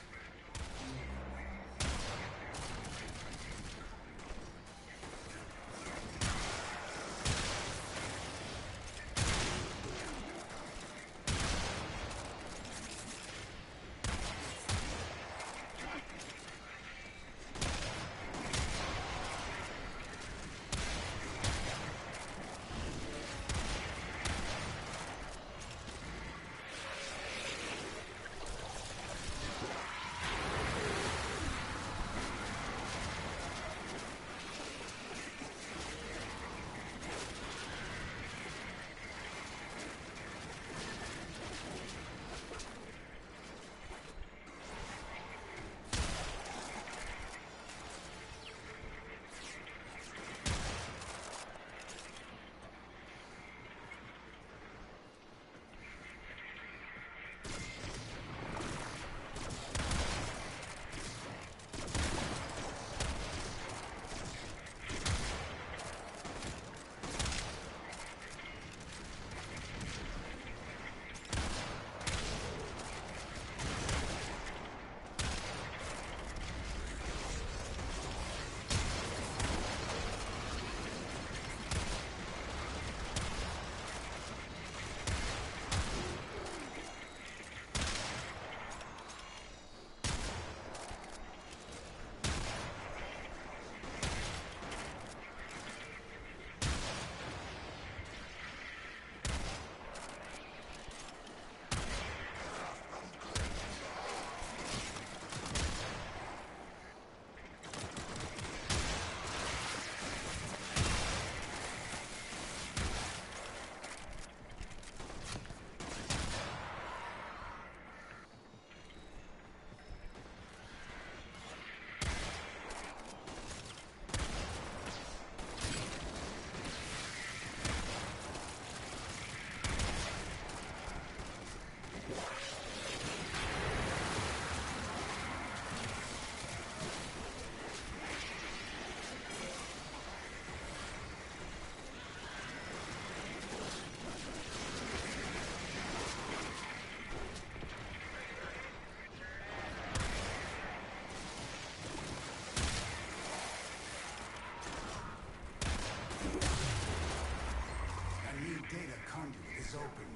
open.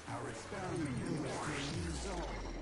Our experiment moves to a new zone.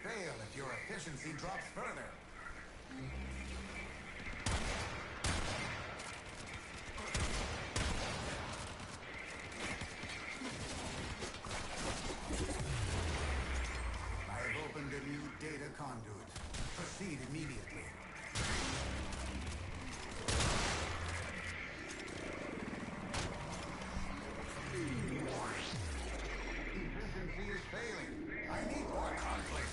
fail if your efficiency drops further. I have opened a new data conduit. Proceed immediately. Efficiency is failing. I need more conflict.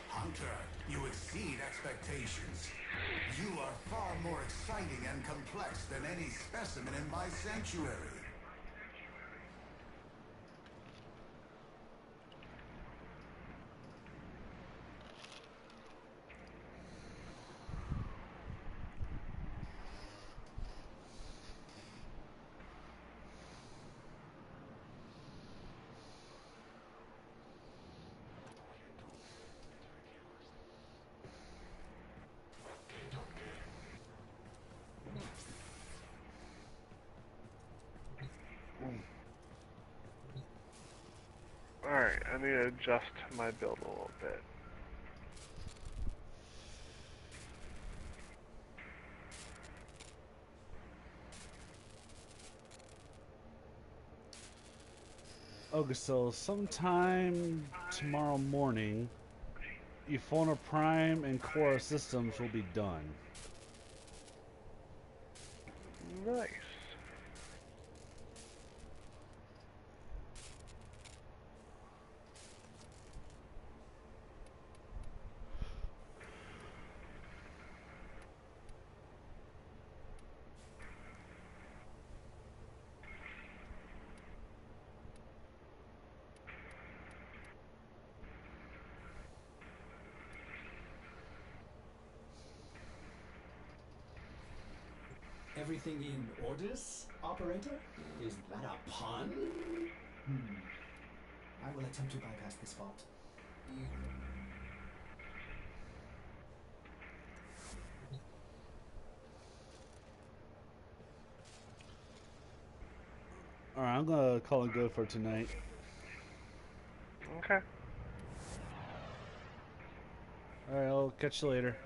Hunter, you exceed expectations. You are far more exciting and complex than any specimen in my sanctuary. Alright, I need to adjust my build a little bit. Okay, so sometime tomorrow morning, Euphona Prime and KHORA systems will be done. Nice. Everything in orders, operator? Is that a pun? I will attempt to bypass this fault. Alright, I'm gonna call it good for tonight. Okay. Alright, I'll catch you later.